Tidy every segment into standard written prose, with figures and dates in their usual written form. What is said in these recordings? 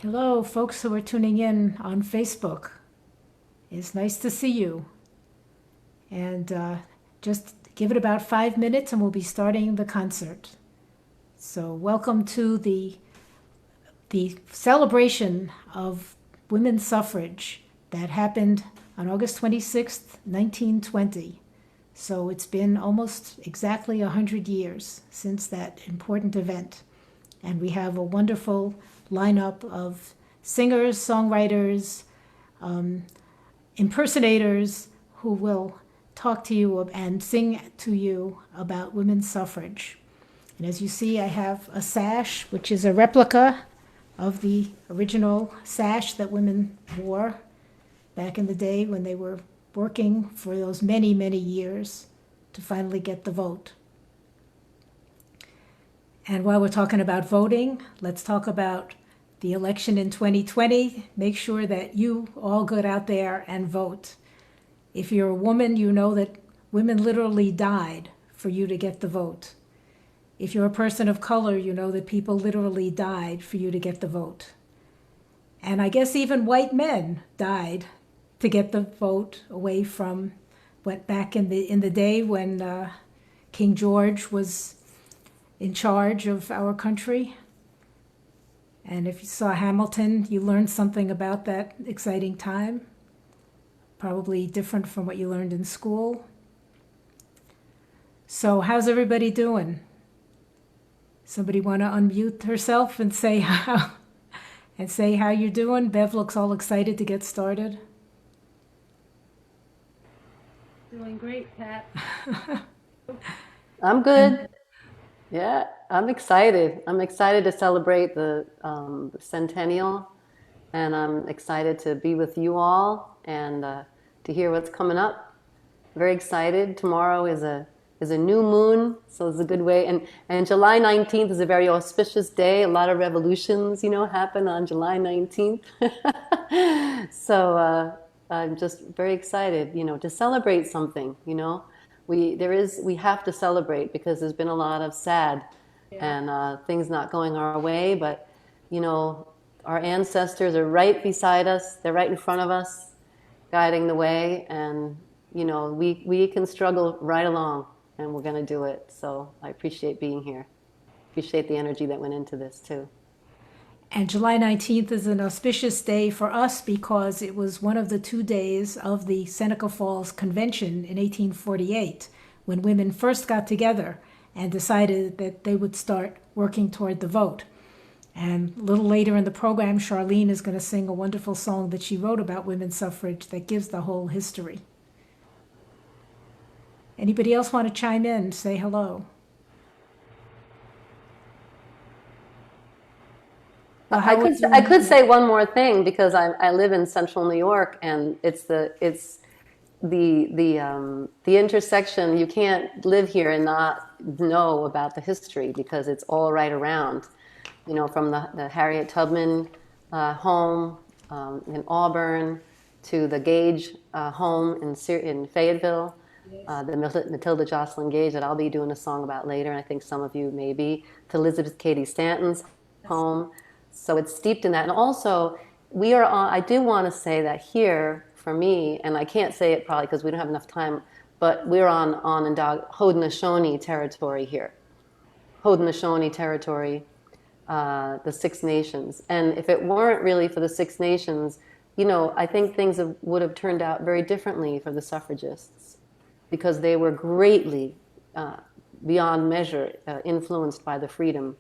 Hello, folks who are tuning in on Facebook. It's nice to see you. And just give it about 5 minutes and we'll be starting the concert. So, welcome to the celebration of women's suffrage that happened on August 26th, 1920. So, it's been almost exactly 100 years since that important event. And we have a wonderful lineup of singers, songwriters, um, impersonators who will talk to you and sing to you about women's suffrage. And as you see, I have a sash, which is a replica of the original sash that women wore back in the day when they were working for those many, many years to finally get the vote. And while we're talking about voting, let's talk about the election in 2020. Make sure that you all get out there and vote. If you're a woman, you know that women literally died for you to get the vote. If you're a person of color, you know that people literally died for you to get the vote. And I guess even white men died to get the vote away from what back in the day when King George was in charge of our country. And if you saw Hamilton, you learned something about that exciting time, probably different from what you learned in school. So, how's everybody doing? Somebody want to unmute herself and say how you're doing? Bev looks all excited to get started. Doing great, Pat. I'm And good. Yeah, I'm excited. I'm excited to celebrate the Centennial, and I'm excited to be with you all and to hear what's coming up. Very excited. Tomorrow is a new moon, so it's a good way. And July 19th is a very auspicious day. A lot of revolutions, happen on July 19th. So I'm just very excited, to celebrate something. We have to celebrate because there's been a lot of sad Yeah. and things not going our way. But you know, our ancestors are right beside us. They're right in front of us, guiding the way, and we can struggle right along, and we're going to do it. So I appreciate being here. Appreciate the energy that went into this too. July 19th is an auspicious day for us because it was one of the 2 days of the Seneca Falls Convention in 1848 when women first got together and decided that they would start working toward the vote. And a little later in the program, Charlene is going to sing a wonderful song that she wrote about women's suffrage that gives the whole history. Anybody else want to chime in? Say hello. Well, I how are could I you? could say one more thing because I live in central New York, and it's the intersection. You can't live here and not know about the history because it's all right around. From the Harriet Tubman home in Auburn to the Gage home in Fayetteville, Yes. the Matilda Jocelyn Gage that I'll be doing a song about later, and I think some of you may be, to Elizabeth Cady Stanton's Yes. home. So it's steeped in that. And also, I do want to say that here, for me, and I can't say it probably because we don't have enough time, but we're on Haudenosaunee territory here. Haudenosaunee territory, the Six Nations. And if it weren't really for the Six Nations, I think things would have turned out very differently for the suffragists because they were greatly, uh, beyond measure, influenced by the freedom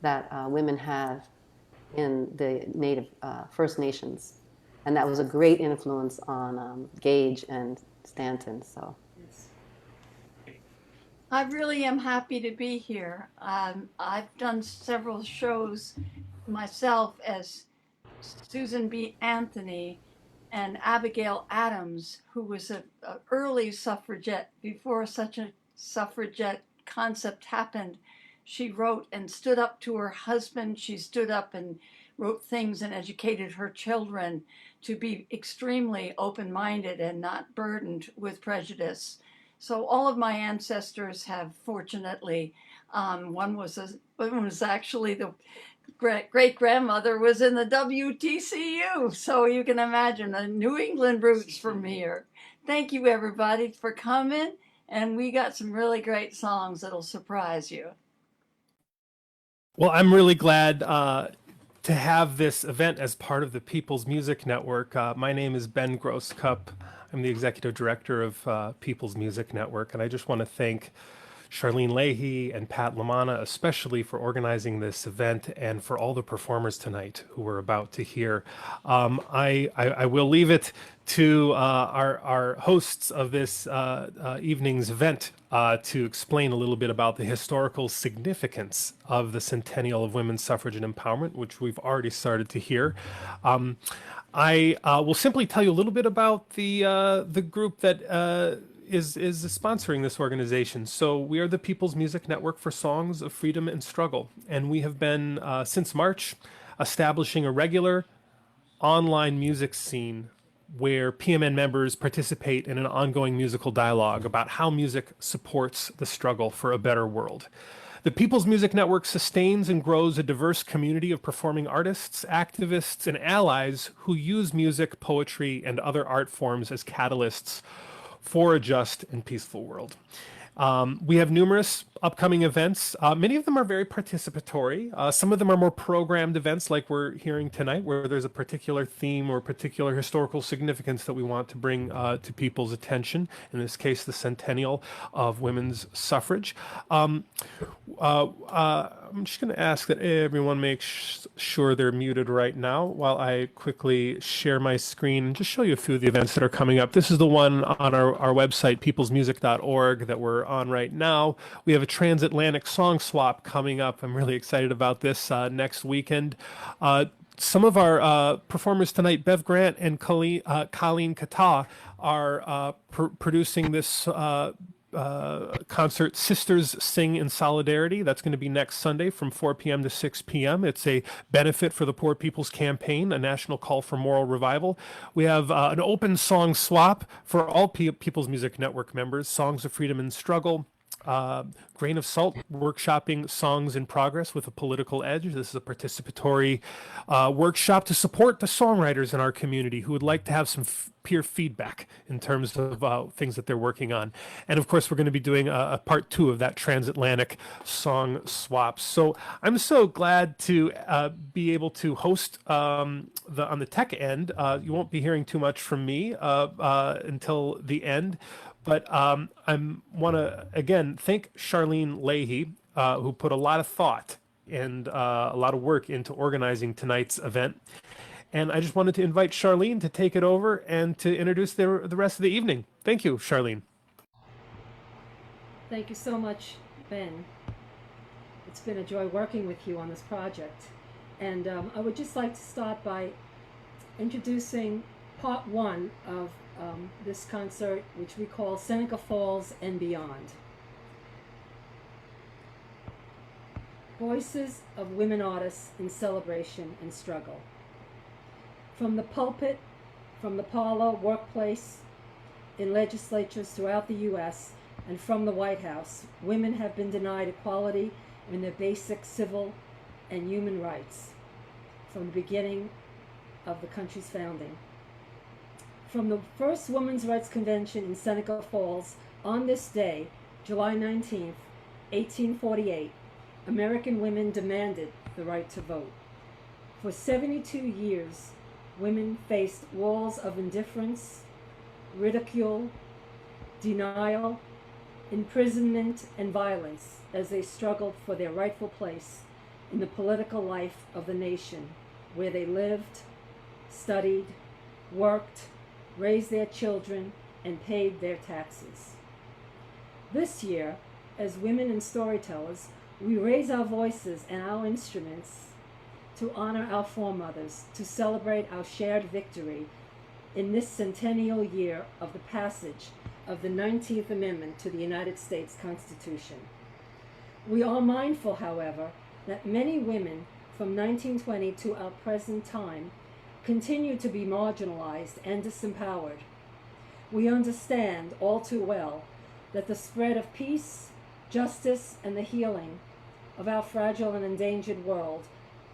that women have in the native First Nations. And that was a great influence on Gage and Stanton. So Yes. I really am happy to be here. I've done several shows myself as Susan B. Anthony and Abigail Adams, who was a early suffragette before such a suffragette concept happened. She wrote and stood up to her husband. She stood up and wrote things and educated her children to be extremely open minded and not burdened with prejudice. So all of my ancestors have fortunately, one was actually the great grandmother was in the WTCU, so you can imagine the New England roots from here. Thank you, everybody, for coming, and we got some really great songs that'll surprise you. Well, I'm really glad to have this event as part of the People's Music Network. My name is Ben Grosscup. I'm the executive director of People's Music Network, and I just want to thank Charlene Leahy and Pat Lamana, especially for organizing this event and for all the performers tonight who we're about to hear. I will leave it to our hosts of this evening's event to explain a little bit about the historical significance of the Centennial of Women's Suffrage and Empowerment, which we've already started to hear. I will simply tell you a little bit about the group that is sponsoring this organization. So we are the People's Music Network for Songs of Freedom and Struggle, and we have been since March establishing a regular online music scene where PMN members participate in an ongoing musical dialogue about how music supports the struggle for a better world. The People's Music Network sustains and grows a diverse community of performing artists, activists, and allies who use music, poetry, and other art forms as catalysts for a just and peaceful world. We have numerous upcoming events. Many of them are very participatory. Some of them are more programmed events like we're hearing tonight, where there's a particular theme or particular historical significance that we want to bring to people's attention. In this case, the Centennial of Women's Suffrage. I'm just going to ask that everyone make sure they're muted right now while I quickly share my screen and just show you a few of the events that are coming up. This is the one on our website, peoplesmusic.org, that we're on right now. We have a transatlantic song swap coming up. I'm really excited about this next weekend. Some of our performers tonight, Bev Grant and Colleen Kata, are producing this concert, Sisters Sing in Solidarity. That's going to be next Sunday from 4 p.m. to 6 p.m. It's a benefit for the Poor People's Campaign, a national call for moral revival. We have an open song swap for all People's Music Network members, Songs of Freedom and Struggle. Grain of Salt workshopping songs in progress with a political edge. This is a participatory workshop to support the songwriters in our community who would like to have some peer feedback in terms of things that they're working on. And of course, we're going to be doing a part 2 of that transatlantic song swap. So I'm so glad to be able to host on the tech end. You won't be hearing too much from me until the end. But I want to, again, thank Charlene Leahy, who put a lot of thought and a lot of work into organizing tonight's event. And I just wanted to invite Charlene to take it over and to introduce the rest of the evening. Thank you, Charlene. Thank you so much, Ben. It's been a joy working with you on this project. And I would just like to start by introducing part 1 of this concert, which we call Seneca Falls and Beyond. Voices of women artists in celebration and struggle. From the pulpit, from the parlor, workplace, in legislatures throughout the U.S., and from the White House, women have been denied equality in their basic civil and human rights from the beginning of the country's founding. From the first Women's Rights Convention in Seneca Falls, on this day, July 19th, 1848, American women demanded the right to vote. For 72 years, women faced walls of indifference, ridicule, denial, imprisonment, and violence as they struggled for their rightful place in the political life of the nation, where they lived, studied, worked, raised their children, and paid their taxes. This year, as women and storytellers, we raise our voices and our instruments to honor our foremothers, to celebrate our shared victory in this centennial year of the passage of the 19th Amendment to the United States Constitution. We are mindful, however, that many women from 1920 to our present time continue to be marginalized and disempowered. We understand all too well that the spread of peace, justice, and the healing of our fragile and endangered world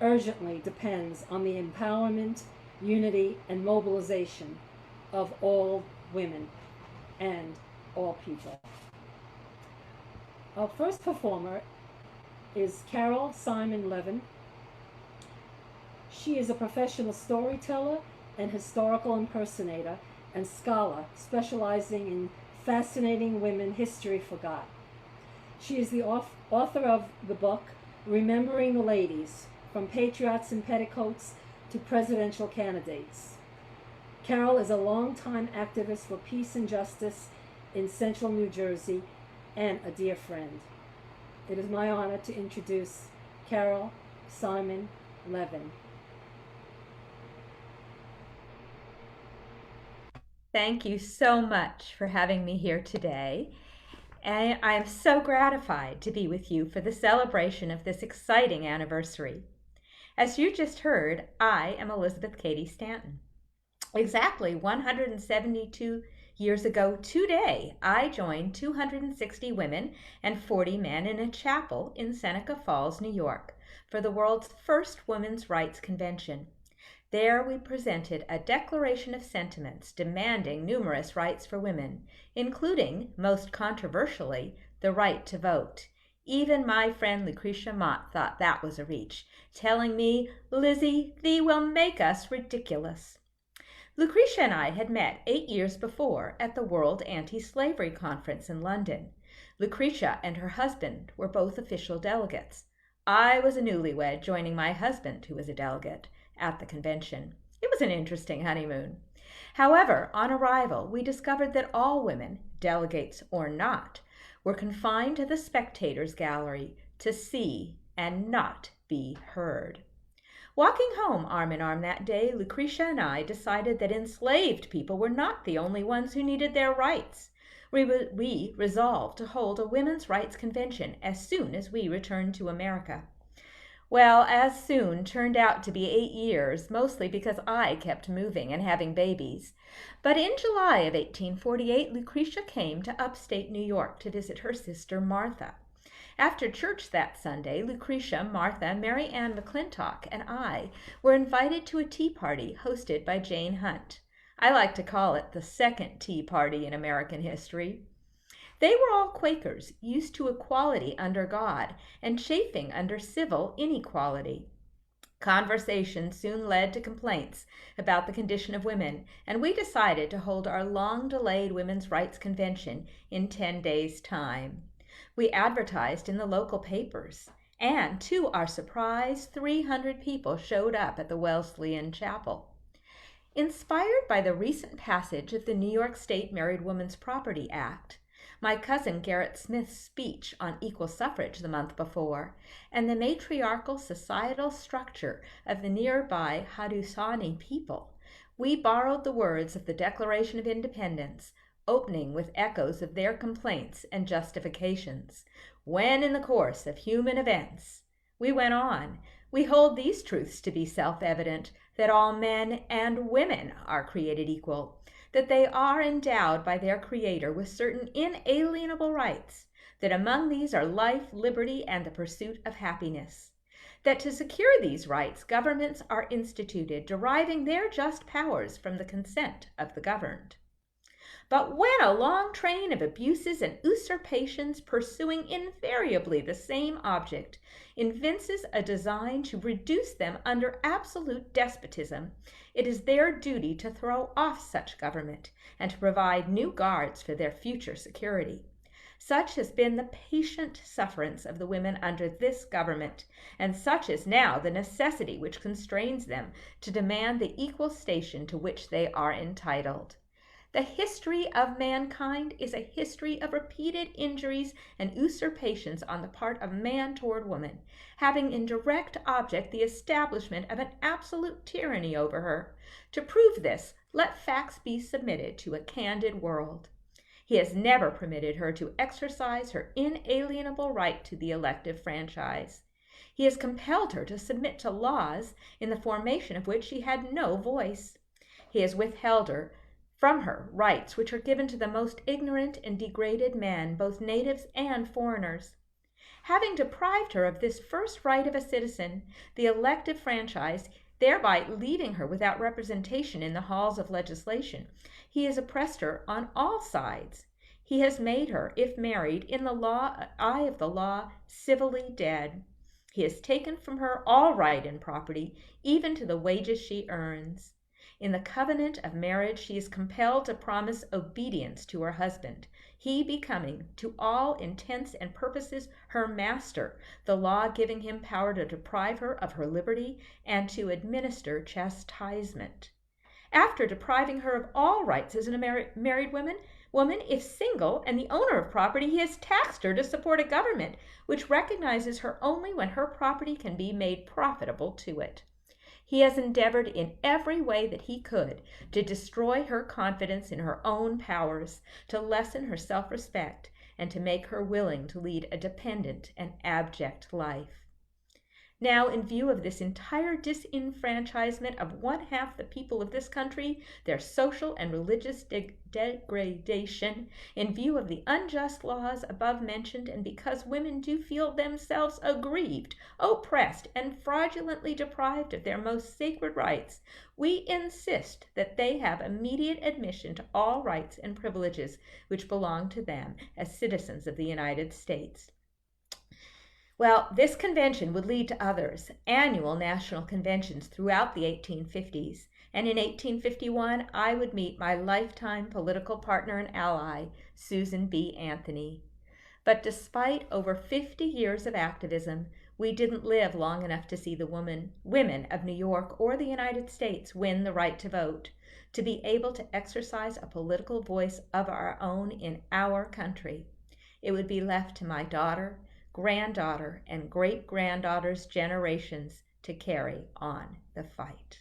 urgently depends on the empowerment, unity, and mobilization of all women and all people. Our first performer is Carol Simon Levin. She is a professional storyteller and historical impersonator and scholar specializing in fascinating women history forgot. She is the author of the book Remembering the Ladies, From Patriots in Petticoats to Presidential Candidates. Carol is a longtime activist for peace and justice in central New Jersey and a dear friend. It is my honor to introduce Carol Simon Levin. Thank you so much for having me here today. And I am so gratified to be with you for the celebration of this exciting anniversary. As you just heard, I am Elizabeth Cady Stanton. Exactly 172 years ago today, I joined 260 women and 40 men in a chapel in Seneca Falls, New York, for the world's first women's rights convention. There we presented a declaration of sentiments demanding numerous rights for women, including, most controversially, the right to vote. Even my friend Lucretia Mott thought that was a reach, telling me, "Lizzie, thee will make us ridiculous." Lucretia and I had met 8 years before at the World Anti-Slavery Conference in London. Lucretia and her husband were both official delegates. I was a newlywed joining my husband, who was a delegate, at the convention. It was an interesting honeymoon. However, on arrival, we discovered that all women, delegates or not, were confined to the spectators' gallery to see and not be heard. Walking home arm in arm that day, Lucretia and I decided that enslaved people were not the only ones who needed their rights. We resolved to hold a women's rights convention as soon as we returned to America. Well, as soon turned out to be 8 years, mostly because I kept moving and having babies. But in July of 1848, Lucretia came to upstate New York to visit her sister Martha. After church that Sunday, Lucretia, Martha, Mary Ann McClintock, and I were invited to a tea party hosted by Jane Hunt. I like to call it the second tea party in American history. They were all Quakers, used to equality under God and chafing under civil inequality. Conversation soon led to complaints about the condition of women, and we decided to hold our long-delayed women's rights convention in 10 days' time. We advertised in the local papers, and to our surprise, 300 people showed up at the Wesleyan Chapel. Inspired by the recent passage of the New York State Married Women's Property Act, my cousin Gerrit Smith's speech on equal suffrage the month before, and the matriarchal societal structure of the nearby Haudenosaunee people, we borrowed the words of the Declaration of Independence, opening with echoes of their complaints and justifications. When in the course of human events, we went on, we hold these truths to be self-evident, that all men and women are created equal, that they are endowed by their Creator with certain inalienable rights, that among these are life, liberty, and the pursuit of happiness, that to secure these rights, governments are instituted, deriving their just powers from the consent of the governed. But when a long train of abuses and usurpations pursuing invariably the same object evinces a design to reduce them under absolute despotism, it is their duty to throw off such government and to provide new guards for their future security. Such has been the patient sufferance of the women under this government, and such is now the necessity which constrains them to demand the equal station to which they are entitled. The history of mankind is a history of repeated injuries and usurpations on the part of man toward woman, having in direct object the establishment of an absolute tyranny over her. To prove this, let facts be submitted to a candid world. He has never permitted her to exercise her inalienable right to the elective franchise. He has compelled her to submit to laws in the formation of which she had no voice. He has withheld from her rights which are given to the most ignorant and degraded men, both natives and foreigners. Having deprived her of this first right of a citizen, the elective franchise, thereby leaving her without representation in the halls of legislation, he has oppressed her on all sides. He has made her, if married, in the eye of the law, civilly dead. He has taken from her all right in property, even to the wages she earns. In the covenant of marriage, she is compelled to promise obedience to her husband, he becoming, to all intents and purposes, her master, the law giving him power to deprive her of her liberty and to administer chastisement. After depriving her of all rights as a married woman, if single and the owner of property, he has taxed her to support a government which recognizes her only when her property can be made profitable to it. He has endeavored in every way that he could to destroy her confidence in her own powers, to lessen her self-respect, and to make her willing to lead a dependent and abject life. Now, in view of this entire disenfranchisement of one half the people of this country, their social and religious degradation, in view of the unjust laws above mentioned, and because women do feel themselves aggrieved, oppressed, and fraudulently deprived of their most sacred rights, we insist that they have immediate admission to all rights and privileges which belong to them as citizens of the United States. Well, this convention would lead to others, annual national conventions throughout the 1850s, and in 1851 I would meet my lifetime political partner and ally, Susan B. Anthony. But despite over 50 years of activism, we didn't live long enough to see the women of New York or the United States win the right to vote, to be able to exercise a political voice of our own in our country. It would be left to my daughter, granddaughter, and great-granddaughter's generations to carry on the fight.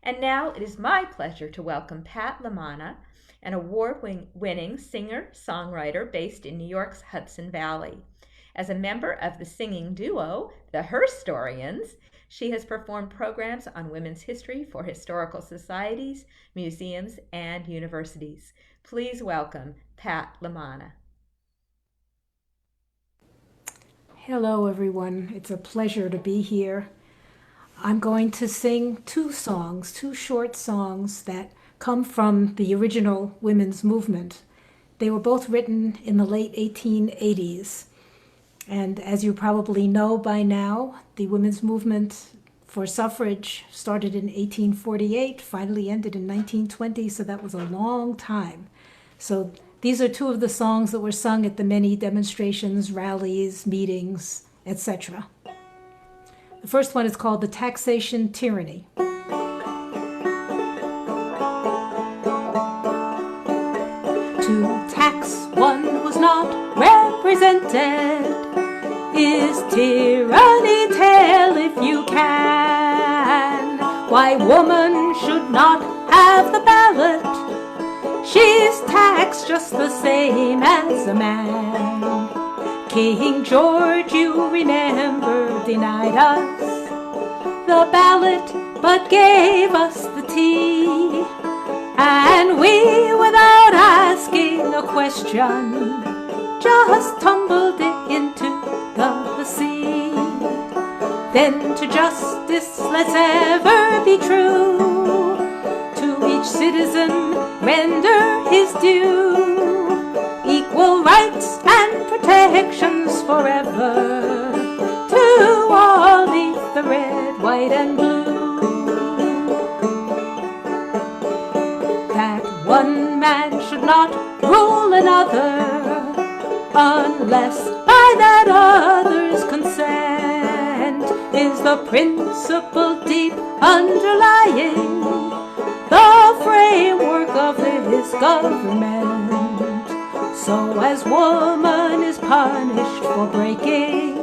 And now it is my pleasure to welcome Pat LaManna, an award-winning singer-songwriter based in New York's Hudson Valley. As a member of the singing duo, the Herstorians, she has performed programs on women's history for historical societies, museums, and universities. Please welcome Pat LaManna. Hello, everyone. It's a pleasure to be here. I'm going to sing two short songs that come from the original women's movement. They were both written in the late 1880s. And as you probably know by now, the women's movement for suffrage started in 1848, finally ended in 1920, so that was a long time. So these are two of the songs that were sung at the many demonstrations, rallies, meetings, etc. The first one is called The Taxation Tyranny. To tax one who's not represented is tyranny, tell if you can. Why woman should not have the ballot, she's taxed just the same as a man. King George, you remember, denied us the ballot, but gave us the tea. And we, without asking a question, just tumbled it into the sea. Then to justice let's ever be true, to each citizen render his due, equal rights and protections forever, to all neath the red, white, and blue. That one man should not rule another unless by that other's consent is the principle deep underlying the framework of this government. So as woman is punished for breaking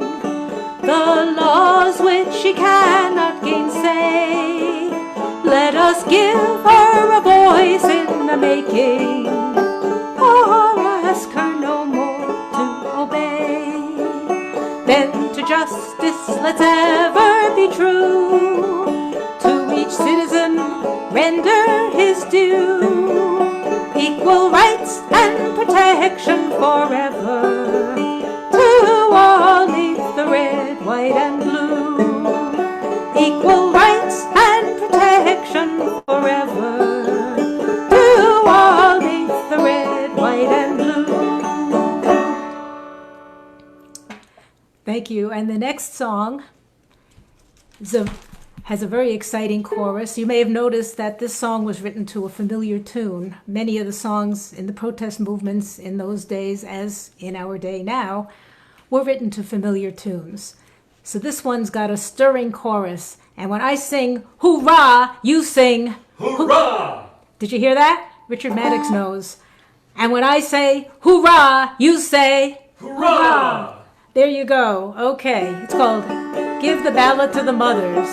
the laws which she cannot gainsay, let us give her a voice in the making, or ask her no more to obey. Then to justice let's ever be true, to each citizen render his due, equal rights and protection forever, to all neath the red, white, and blue. Equal rights and protection forever. To all neath the red, white, and blue. Thank you. And the next song has a very exciting chorus. You may have noticed that this song was written to a familiar tune. Many of the songs in the protest movements in those days, as in our day now, were written to familiar tunes. So this one's got a stirring chorus. And when I sing, hoorah, you sing, hoorah! Did you hear that? Richard Maddox knows. And when I say, hoorah, you say, hoorah! There you go. Okay. It's called Give the Ballot to the Mothers.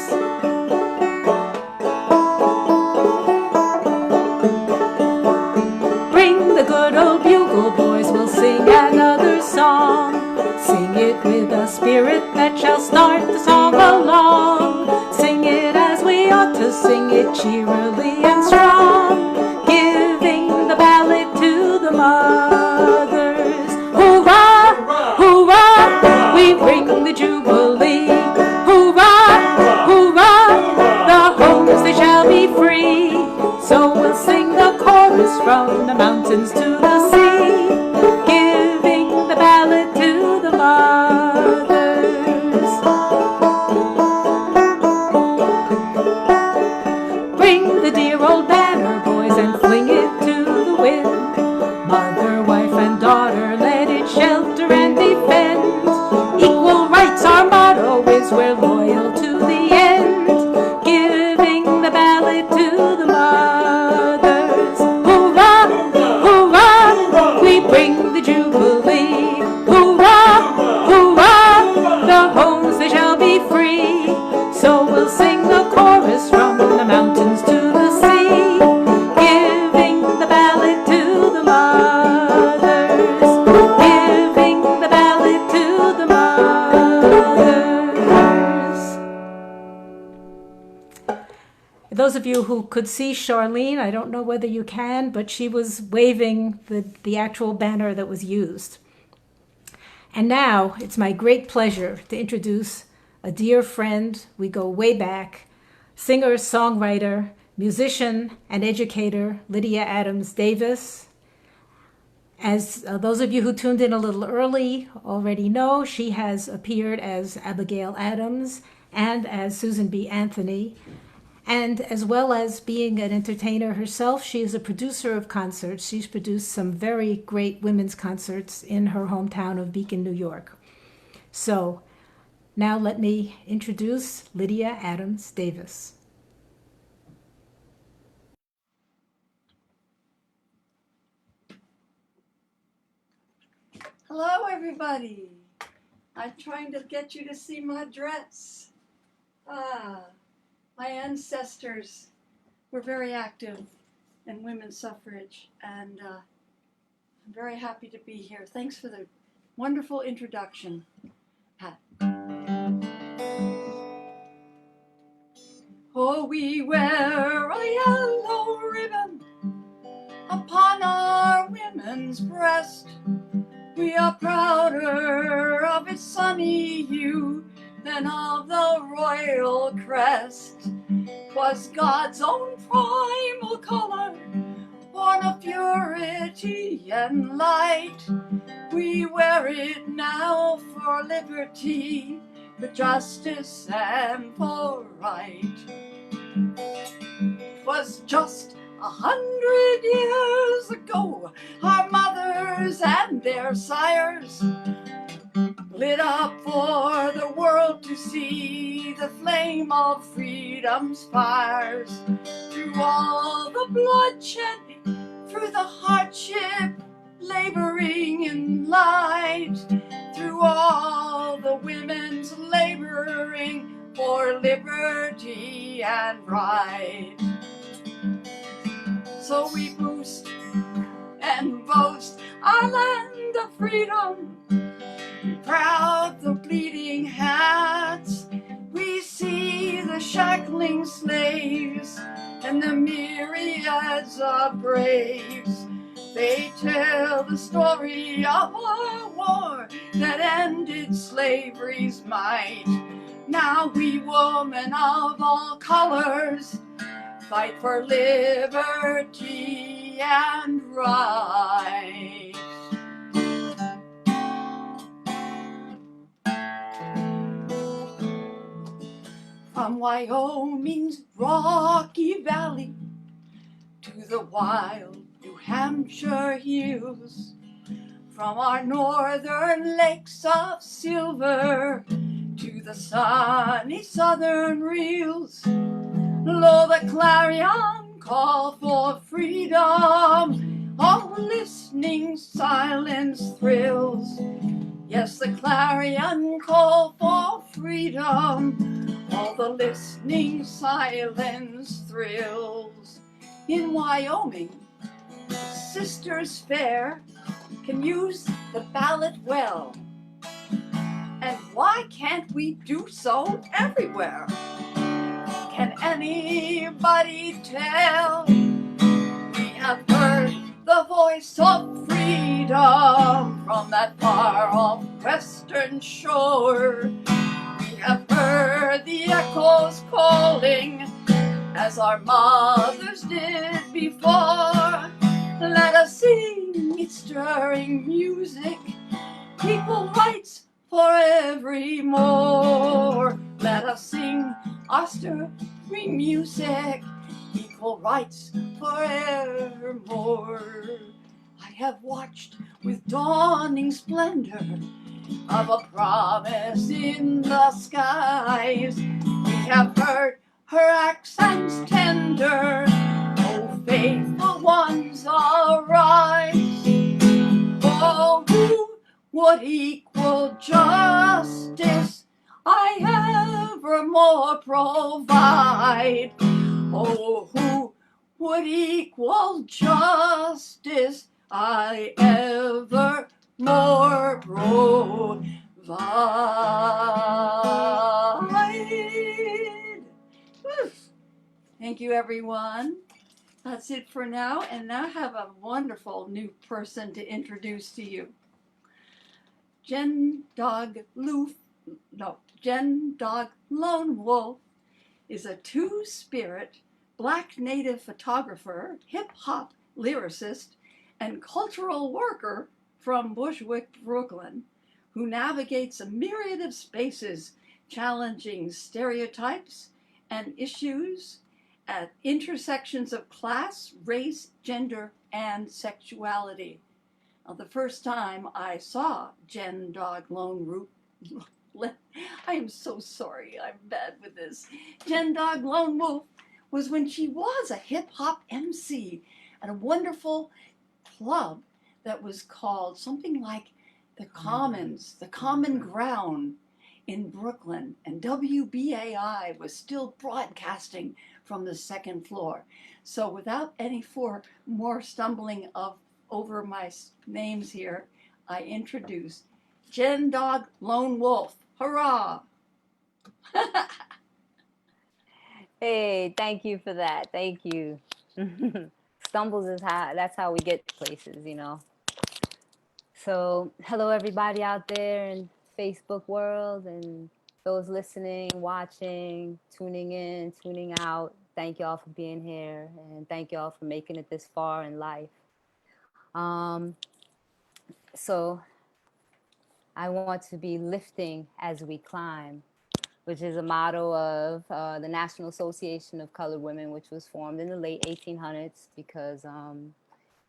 Bring the good old bugle, boys, we'll sing another song. Sing it with a spirit that shall start the song along. Sing it as we ought to sing it, cheerily and strong. Giving the ballot to the mothers. Hoorah! Hoorah! We bring the jubilee. Hoorah! Hoorah! The homes they shall be free. So we'll sing the chorus from the mountains to the sea, giving the ballot to the mothers. Bring the dear old banner, boys, and fling it to the wind. Mother, wife, and daughter, let it shelter and defend. Equal rights, our motto is, we're loyal to the end, giving the ballot to the mothers. Hoorah! Hoorah! We bring the jubilee. Hoorah! Hoorah! The homes they shall be free. So we'll sing the chorus from the mountains to the sea, giving the ballot to the mothers, giving the ballot to the mothers. Those of you who could see Charlene, I don't know whether you can, but she was waving the actual banner that was used. And now it's my great pleasure to introduce a dear friend. We go way back. Singer, songwriter, musician, and educator, Lydia Adams Davis. As those of you who tuned in a little early already know, she has appeared as Abigail Adams and as Susan B. Anthony. And as well as being an entertainer herself, she is a producer of concerts. She's produced some very great women's concerts in her hometown of Beacon, New York. So now let me introduce Lydia Adams Davis. Hello, everybody. I'm trying to get you to see my dress. My ancestors were very active in women's suffrage, and I'm very happy to be here. Thanks for the wonderful introduction, Pat. Oh, we wear a yellow ribbon upon our women's breast. We are prouder of its sunny hue than of the royal crest. 'Twas God's own primal color, born of purity and light. We wear it now for liberty, for justice and for right. 'Twas just 100 years ago, our mothers and their sires lit up for the world to see the flame of freedom's fires. Through all the bloodshed, through the hardship, laboring in light, through all the women's laboring for liberty and right. So we boost and boast our land of freedom, proud the bleeding hats. We see the shackling slaves and the myriads of braves They tell the story of a war that ended slavery's might. Now we women of all colors fight for liberty and right. From Wyoming's Rocky Valley to the wild New Hampshire hills, from our northern lakes of silver to the sunny southern rills, lo, the clarion call for freedom, all listening silence thrills. Yes, the clarion call for freedom, all the listening silence thrills. In Wyoming, sisters fair can use the ballot well. And why can't we do so everywhere? Can anybody tell? We have heard the voice of freedom from that far-off western shore. We have heard the echoes calling as our mothers did before. Let us sing its stirring music, equal rights for evermore. Let us sing our stirring music, equal rights forevermore. I have watched with dawning splendor of a promise in the skies. We have heard her accents tender, oh faithful ones arise. Oh, who would equal justice I evermore provide? Oh, who would equal justice I evermore provide? Whew. Thank you, everyone. That's it for now, and now I have a wonderful new person to introduce to you. Jen Dog Lone Wolf is a two-spirit Black Native photographer, hip-hop lyricist, and cultural worker from Bushwick, Brooklyn, who navigates a myriad of spaces challenging stereotypes and issues at intersections of class, race, gender, and sexuality. Now, the first time I saw Jen Dog Lone Wolf, I am so sorry, I'm bad with this. Jen Dog Lone Wolf was when she was a hip-hop MC at a wonderful club that was called something like the Commons, the Common Ground in Brooklyn, and WBAI was still broadcasting from the second floor. So without any more stumbling over my names here, I introduce Jen Dog Lone Wolf. Hurrah! Hey, thank you for that. Thank you. Stumbles is that's how we get places, you know. So, hello everybody out there in Facebook world and those listening, watching, tuning in, tuning out. Thank y'all for being here and thank y'all for making it this far in life. So I want to be lifting as we climb, which is a motto of the National Association of Colored Women, which was formed in the late 1800s because,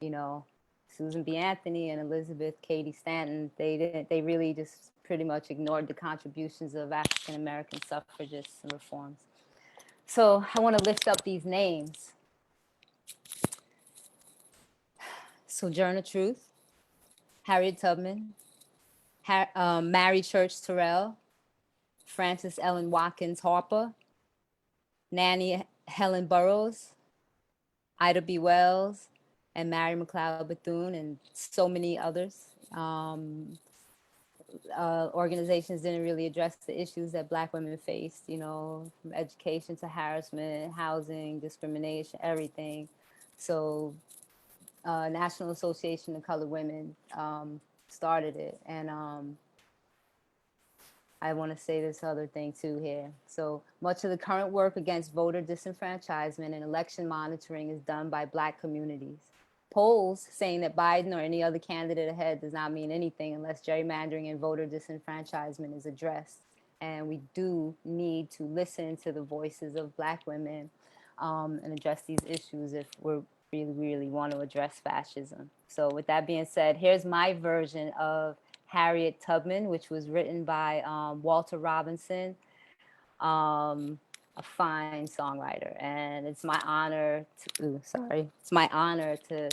you know, Susan B. Anthony and Elizabeth Cady Stanton, they really just pretty much ignored the contributions of African-American suffragists and reforms. So I want to lift up these names. Sojourner Truth, Harriet Tubman, Mary Church Terrell, Frances Ellen Watkins Harper, Nannie Helen Burroughs, Ida B. Wells, and Mary McLeod Bethune, and so many others. Organizations didn't really address the issues that Black women faced, you know, from education to harassment, housing, discrimination, everything. So National Association of Colored Women started it. And I want to say this other thing too here. So much of the current work against voter disenfranchisement and election monitoring is done by Black communities. Polls saying that Biden or any other candidate ahead does not mean anything unless gerrymandering and voter disenfranchisement is addressed. And we do need to listen to the voices of Black women and address these issues if we really want to address fascism. So with that being said, here's my version of Harriet Tubman, which was written by Walter Robinson, a fine songwriter. And it's my honor to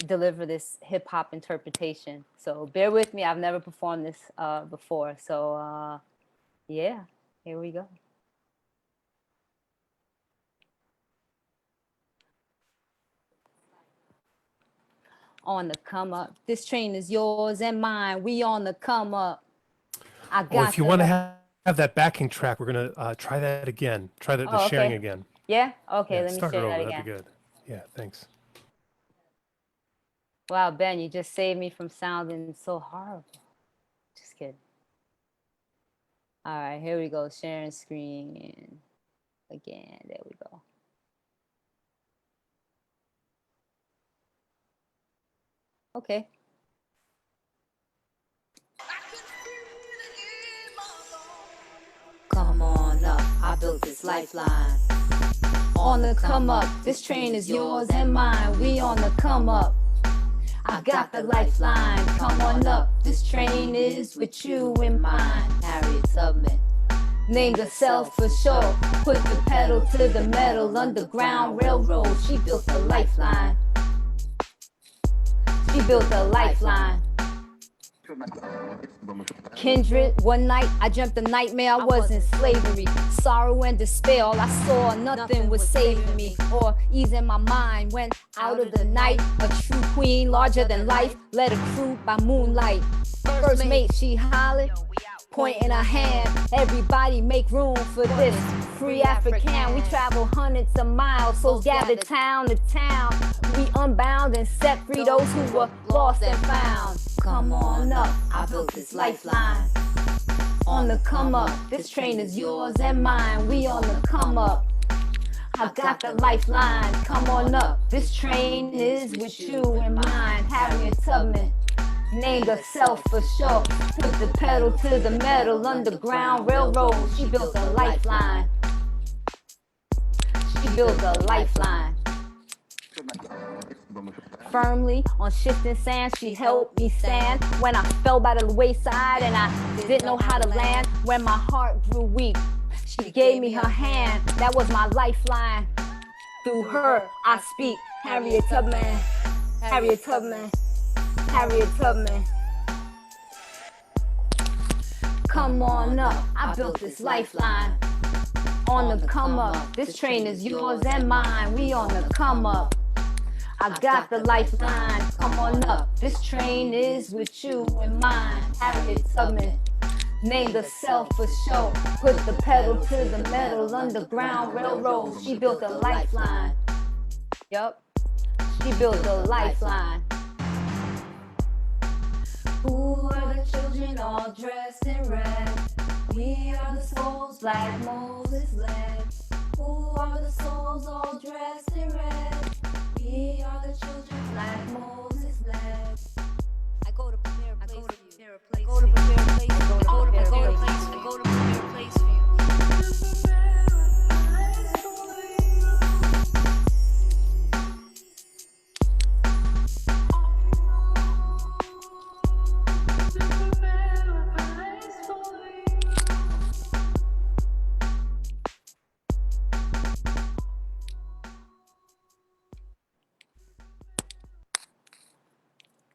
deliver this hip hop interpretation. So bear with me, I've never performed this before. So yeah, here we go. On the come up. This train is yours and mine. We on the come up. I got. Oh, if you want to have that backing track, we're gonna try that again. Try the sharing okay. again. Yeah. Okay. Yeah, let me start it share over. that again. That'd be good. Yeah. Thanks. Wow, Ben, you just saved me from sounding so horrible. Just kidding. All right, here we go. Sharing screen again. There we go. Okay. Come on up, I built this lifeline. On the come up, this train is yours and mine. We on the come up. I got the lifeline. Come on up, this train is with you in mind. Harriet Tubman. Named herself for sure. Put the pedal to the metal. Underground Railroad. She built the lifeline. She built the lifeline. Kindred, one night I dreamt a nightmare. I was in slavery, sorrow and despair. All I saw, nothing was saving me or easing my mind. Went out of the night, a true queen, larger than life, led a crew by moonlight. First mate, she hollered, pointing her hand. Everybody make room for this free African. We travel hundreds of miles, souls gathered town to town. We unbound and set free those who were lost and found. Come on up, I built this lifeline. On the come up, this train is yours and mine. We on the come up. I got the lifeline. Come on up, this train is with you in mind. Harriet Tubman. Named herself for sure. Put the pedal to the metal. Underground Railroad. She built a lifeline. She built a lifeline. Firmly on shifting sand, she helped me stand. When I fell by the wayside and I didn't know how to land. When my heart grew weak, she gave me her hand. That was my lifeline. Through her, I speak. Harriet Tubman. Harriet Tubman. Harriet Tubman. Come on up, I built this lifeline. On the come up, this train is yours and mine. We on the come up. I got the lifeline. Come on up, this train is with you in mind. Harriet Tubman. Named herself for sure. Put the pedal to the metal. Underground Railroad. She built a lifeline. Yup. She built a lifeline. Who are the children all dressed in red? We are the souls Black Moses led. Who are the souls all dressed in red? We are the children Black Moses led. I go to prepare a place for you. I go to prepare a place. I go to prepare a place. I go to prepare a place for you.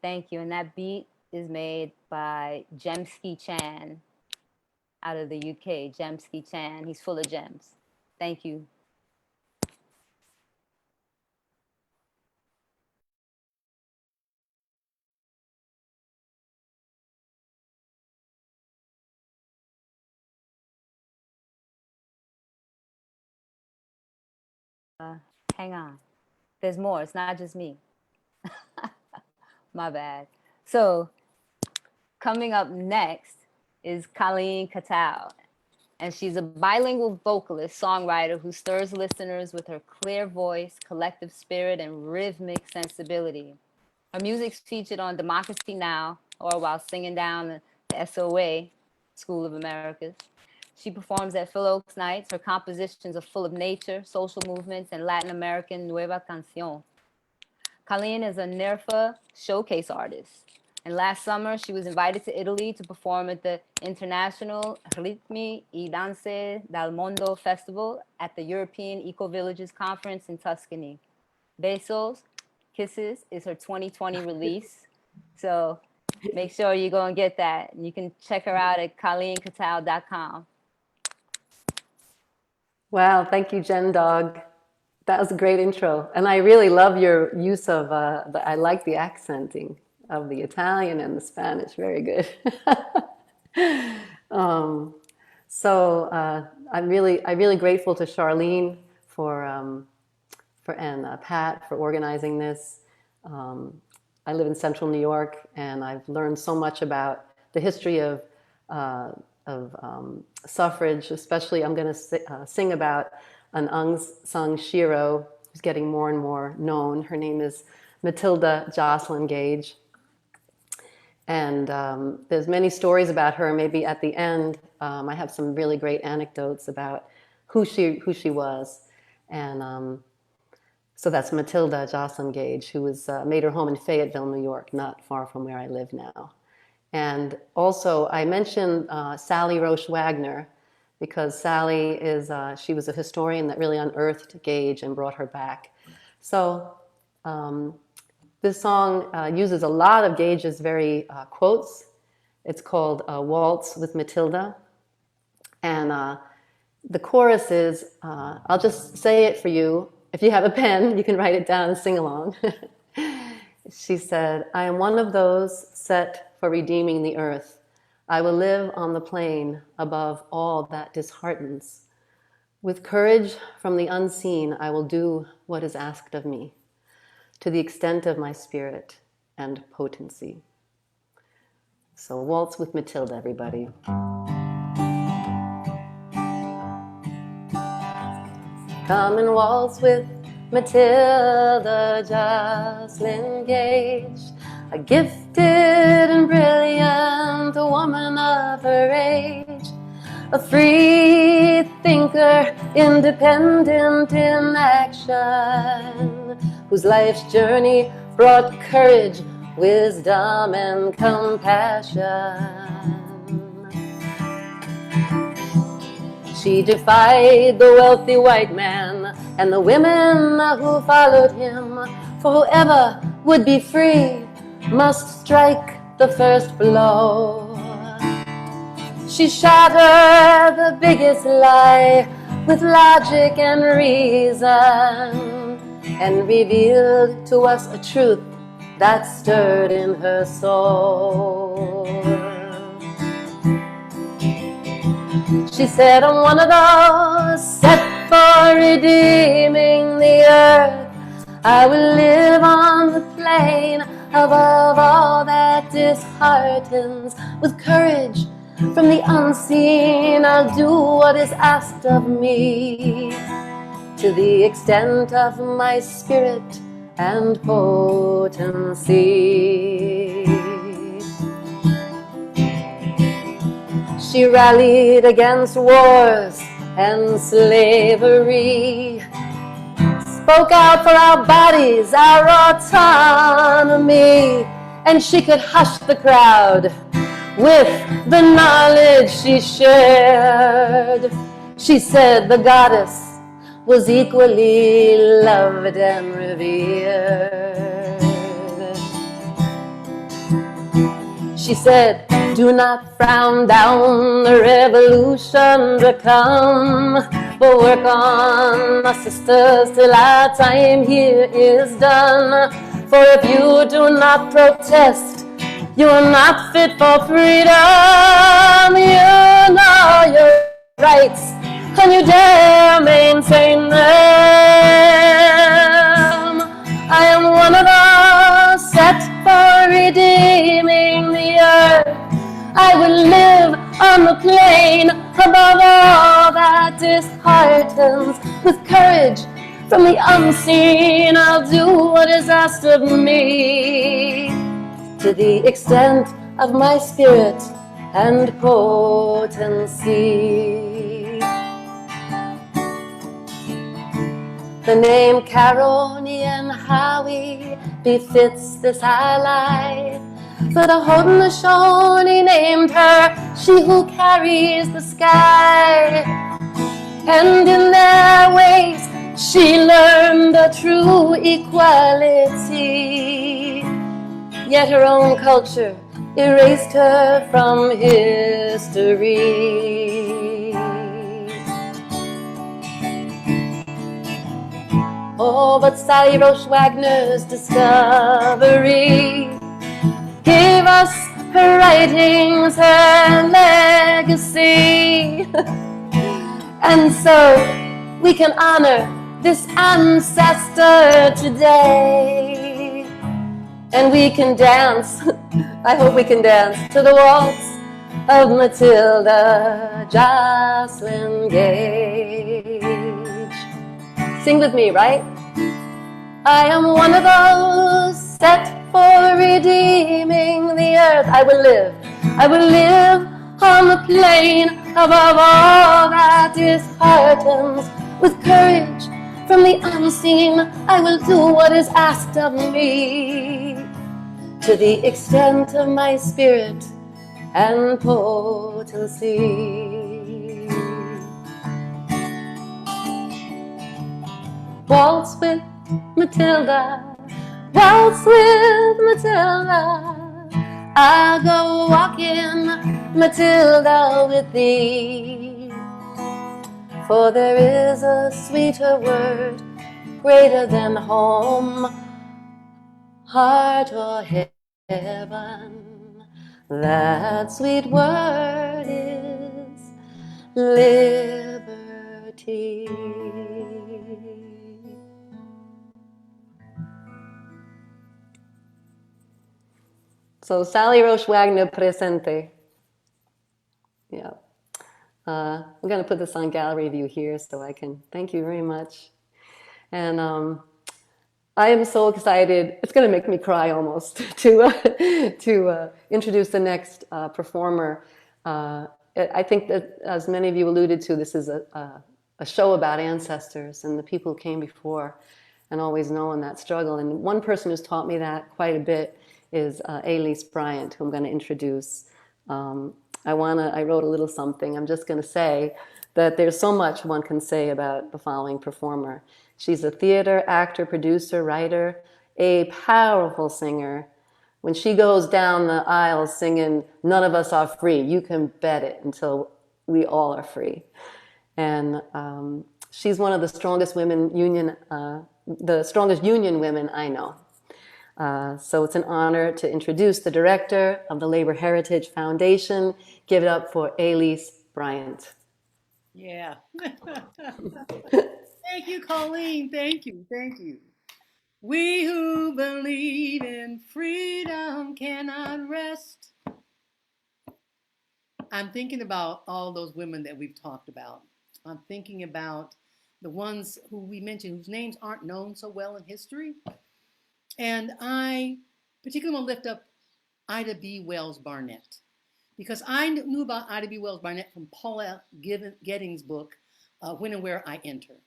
Thank you. And that beat is made by Jemski Chan out of the UK. Jemski Chan. He's full of gems. Thank you. Hang on. There's more. It's not just me. My bad. So coming up next is Colleen Cattell. And she's a bilingual vocalist, songwriter who stirs listeners with her clear voice, collective spirit, and rhythmic sensibility. Her music's featured on Democracy Now! Or while singing down the SOA, School of Americas. She performs at Phil Oaks Nights. Her compositions are full of nature, social movements, and Latin American Nueva Canción. Colleen is a NERFA showcase artist. And last summer, she was invited to Italy to perform at the International Ritmi e Danze dal Mondo Festival at the European Eco-Villages Conference in Tuscany. Besos, Kisses is her 2020 release. So make sure you go and get that. And you can check her out at colleencattell.com. Wow, thank you, Jen Dog. That was a great intro. And I really love your use of, I like the accenting of the Italian and the Spanish. Very good. I'm really grateful to Charlene and Pat for organizing this. I live in Central New York, and I've learned so much about the history of suffrage. Especially, I'm going to sing about an unsung hero who's getting more and more known. Her name is Matilda Joslyn Gage. And there's many stories about her. Maybe at the end, I have some really great anecdotes about who she was. And so that's Matilda Joslyn Gage, who made her home in Fayetteville, New York, not far from where I live now. And also, I mentioned Sally Roche Wagner, because Sally she was a historian that really unearthed Gage and brought her back. So this song uses a lot of Gage's very quotes. It's called Waltz with Matilda. And the chorus is, I'll just say it for you. If you have a pen, you can write it down and sing along. She said, I am one of those set for redeeming the earth. I will live on the plain above all that disheartens. With courage from the unseen, I will do what is asked of me, to the extent of my spirit and potency. So waltz with Matilda, everybody. Come and waltz with Matilda Joslyn Gage, a gifted and brilliant woman of her age, a free thinker, independent in action, whose life's journey brought courage, wisdom, and compassion. She defied the wealthy white man and the women who followed him, for whoever would be free must strike the first blow. She shattered the biggest lie with logic and reason, and revealed to us a truth that stirred in her soul. She said, I'm one of those set for redeeming the earth. I will live on the plain above all that disheartens. With courage from the unseen, I'll do what is asked of me, to the extent of my spirit and potency. She rallied against wars and slavery, spoke out for our bodies, our autonomy, and she could hush the crowd with the knowledge she shared. She said the goddess was equally loved and revered. She said, do not frown down the revolution to come, but work on, my sisters, till our time here is done. For if you do not protest, you are not fit for freedom. You know your rights, and you dare maintain them. I would live on the plain above all that disheartens. With courage from the unseen, I'll do what is asked of me, to the extent of my spirit and potency. The name Caronian Howie befits this ally, for the Haudenosaunee named her, she who carries the sky. And in their ways she learned a true equality, yet her own culture erased her from history. Oh, but Sally Roche Wagner's discovery gave us her writings, her legacy. And so we can honor this ancestor today. And we can dance, I hope we can dance, to the waltz of Matilda Jocelyn Gage. Sing with me, right? I am one of those set for redeeming the earth. I will live on the plain above all that disheartens. With courage from the unseen, I will do what is asked of me, to the extent of my spirit and potency. Waltz with Matilda, waltz with Matilda. I'll go walking, Matilda, with thee. For there is a sweeter word, greater than home, heart, or heaven. That sweet word is liberty. So Sally Roche Wagner presente. Yeah. I'm going to put this on gallery view here so I can thank you very much. And I am so excited. It's going to make me cry almost to introduce the next performer. I think that, as many of you alluded to, this is a show about ancestors and the people who came before, and always knowing that struggle. And one person who's taught me that quite a bit is Elise Bryant, who I'm going to introduce. I wrote a little something. I'm just going to say that there's so much one can say about the following performer. She's a theater, actor, producer, writer, a powerful singer. When she goes down the aisle singing, "None of us are free," you can bet it, until we all are free. And she's one of the strongest union women I know. So it's an honor to introduce the director of the Labor Heritage Foundation. Give it up for Elise Bryant. Yeah. Thank you, Colleen. Thank you. Thank you. We who believe in freedom cannot rest. I'm thinking about all those women that we've talked about. I'm thinking about the ones who we mentioned whose names aren't known so well in history. And I particularly want to lift up Ida B. Wells Barnett, because I knew about Ida B. Wells Barnett from Paula Gedding's book, When and Where I Enter.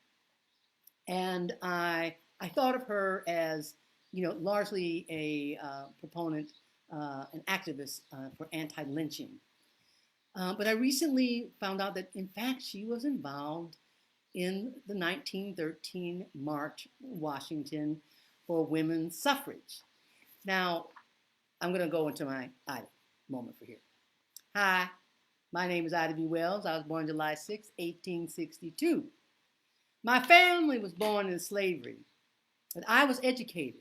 And I thought of her as, largely a proponent, an activist for anti-lynching. But I recently found out that, in fact, she was involved in the 1913 March in Washington for women's suffrage. Now, I'm going to go into my Ida moment for here. Hi, my name is Ida B. Wells. I was born July 6, 1862. My family was born in slavery, but I was educated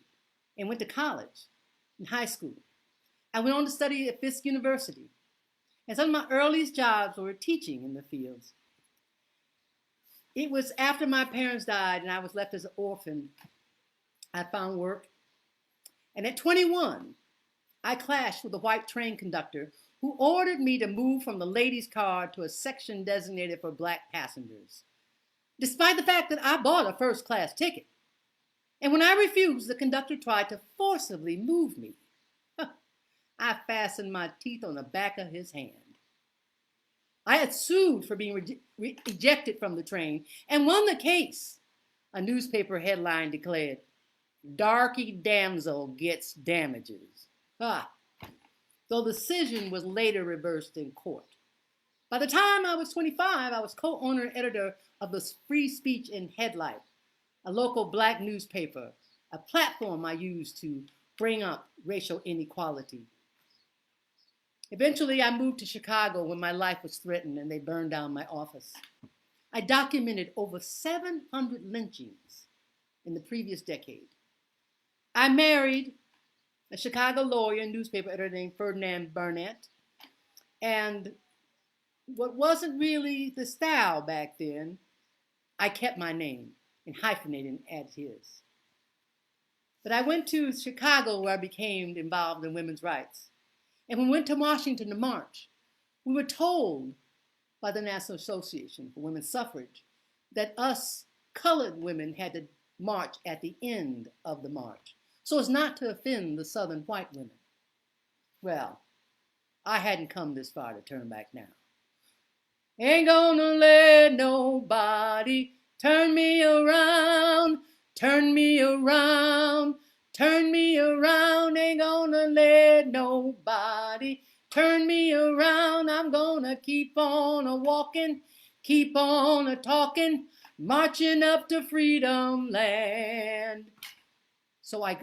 and went to college and high school. I went on to study at Fisk University, and some of my earliest jobs were teaching in the fields. It was after my parents died and I was left as an orphan, I found work. And at 21, I clashed with a white train conductor who ordered me to move from the ladies' car to a section designated for black passengers, despite the fact that I bought a first-class ticket. And when I refused, the conductor tried to forcibly move me. I fastened my teeth on the back of his hand. I had sued for being ejected from the train and won the case. A newspaper headline declared, "Darky damsel gets damages." The decision was later reversed in court. By the time I was 25, I was co-owner and editor of the Free Speech in Headlight, a local black newspaper, a platform I used to bring up racial inequality. Eventually, I moved to Chicago when my life was threatened and they burned down my office. I documented over 700 lynchings in the previous decade. I married a Chicago lawyer and newspaper editor named Ferdinand Burnett, and what wasn't really the style back then, I kept my name and hyphenated and added his. But I went to Chicago where I became involved in women's rights. And when we went to Washington to march, we were told by the National Association for Women's Suffrage that us colored women had to march at the end of the march, so as not to offend the Southern white women. Well, I hadn't come this far to turn back now. Ain't gonna let nobody turn me around, turn me around, turn me around. Ain't gonna let nobody turn me around. I'm gonna keep on a-walking, keep on a-talking, marching up to freedom land. So I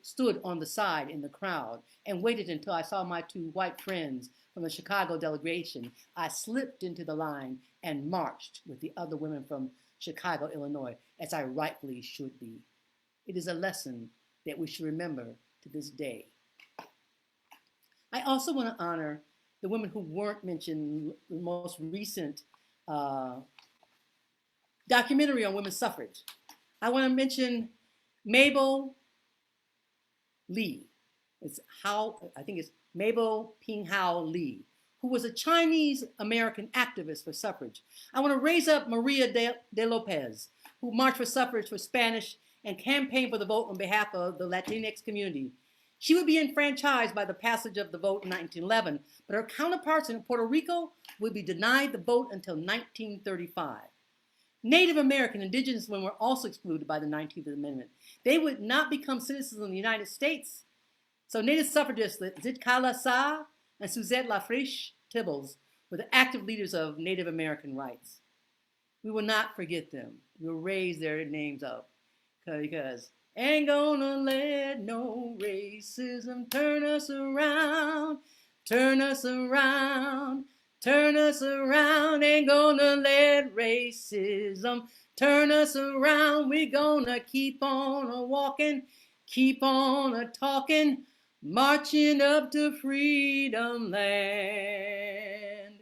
stood on the side in the crowd and waited until I saw my two white friends from the Chicago delegation. I slipped into the line and marched with the other women from Chicago, Illinois, as I rightfully should be. It is a lesson that we should remember to this day. I also want to honor the women who weren't mentioned in the most recent documentary on women's suffrage. I want to mention Mabel Lee. I think it's Mabel Ping-Hao Lee, who was a Chinese American activist for suffrage. I want to raise up Maria de Lopez, who marched for suffrage for Spanish and campaigned for the vote on behalf of the Latinx community. She would be enfranchised by the passage of the vote in 1911, but her counterparts in Puerto Rico would be denied the vote until 1935. Native American indigenous women were also excluded by the 19th Amendment. They would not become citizens of the United States. So Native suffragists Zitkala Sa and Suzette Lafriche Tibbles were the active leaders of Native American rights. We will not forget them. We will raise their names up because ain't gonna let no racism turn us around, turn us around, turn us around. Ain't gonna let racism turn us around. We gonna keep on a-walking, keep on a-talking, marching up to freedom land.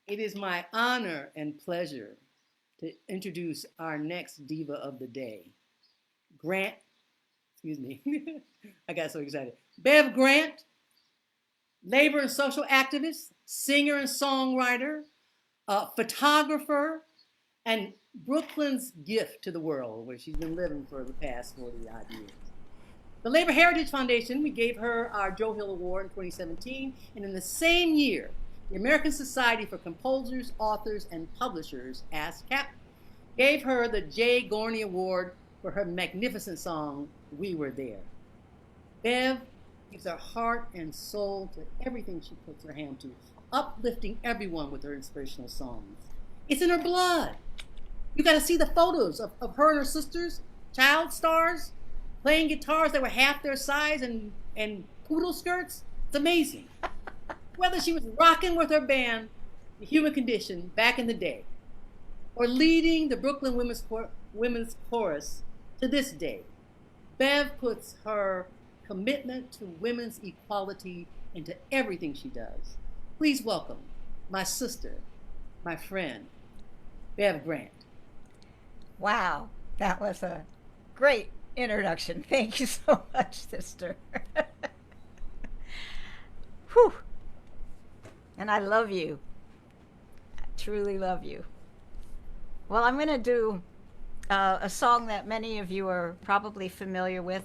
It is my honor and pleasure to introduce our next diva of the day, I got so excited. Bev Grant, labor and social activist, singer and songwriter, photographer, and Brooklyn's gift to the world, where she's been living for the past 40-odd years. The Labor Heritage Foundation, we gave her our Joe Hill Award in 2017, and in the same year, the American Society for Composers, Authors, and Publishers, ASCAP, gave her the Jay Gorney Award for her magnificent song, We Were There. Bev gives her heart and soul to everything she puts her hand to, uplifting everyone with her inspirational songs. It's in her blood. You got to see the photos of her and her sisters, child stars, playing guitars that were half their size and poodle skirts. It's amazing. Whether she was rocking with her band, The Human Condition, back in the day, or leading the Brooklyn Women's Chorus to this day, Bev puts her commitment to women's equality into everything she does. Please welcome my sister, my friend, Bev Grant. Wow, that was a great introduction. Thank you so much, sister. Whew. And I love you. I truly love you. Well, I'm going to do a song that many of you are probably familiar with.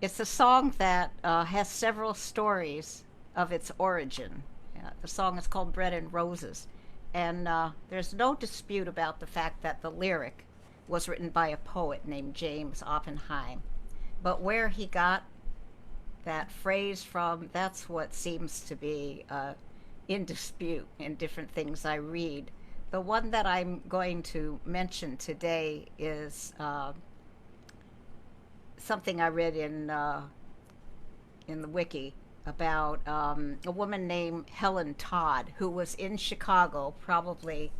It's a song that has several stories of its origin. The song is called Bread and Roses. And there's no dispute about the fact that the lyric was written by a poet named James Oppenheim. But where he got that phrase from, that's what seems to be in dispute in different things I read. The one that I'm going to mention today is something I read in the wiki about a woman named Helen Todd, who was in Chicago, probably,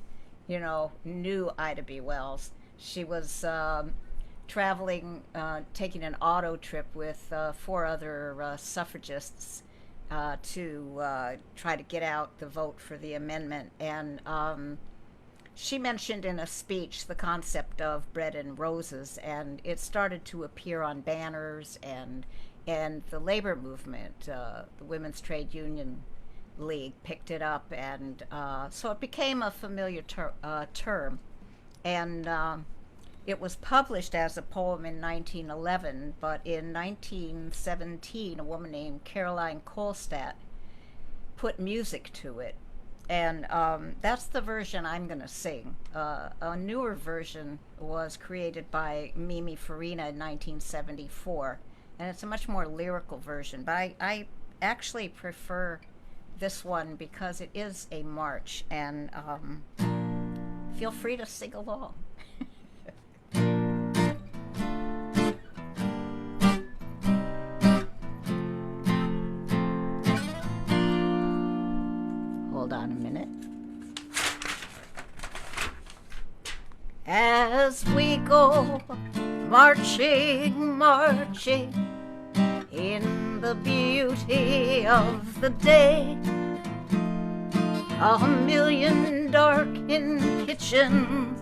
knew Ida B. Wells. She was traveling, taking an auto trip with 4 other suffragists to try to get out the vote for the amendment. And she mentioned in a speech the concept of bread and roses, and it started to appear on banners, and the labor movement, the Women's Trade Union League, picked it up, and so it became a familiar term. And it was published as a poem in 1911, but in 1917, a woman named Caroline Kolstad put music to it. And that's the version I'm going to sing. A newer version was created by Mimi Farina in 1974, and it's a much more lyrical version. But I actually prefer this one because it is a march, and feel free to sing along. Hold on a minute. As we go marching, marching in the beauty of the day, 1,000,000 darkened kitchens,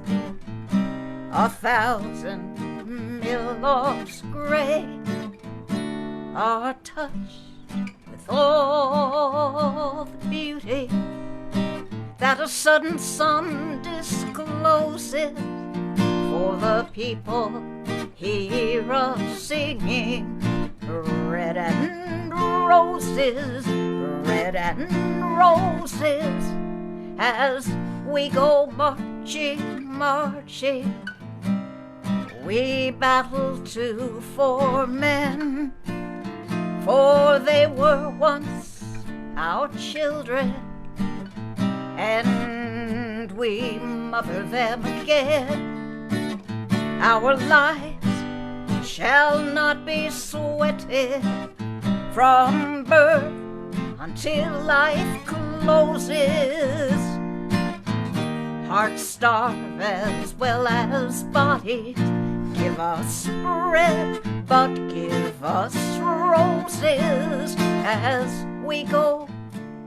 1,000 millocks gray are touched with all the beauty that a sudden sun discloses. For the people hear us singing bread and roses, bread and roses, as we go marching, marching. We battle to for men, for they were once our children, and we mother them again. Our lives shall not be sweated from birth until life closes. Hearts starve as well as bodies. Give us bread, but give us roses as we go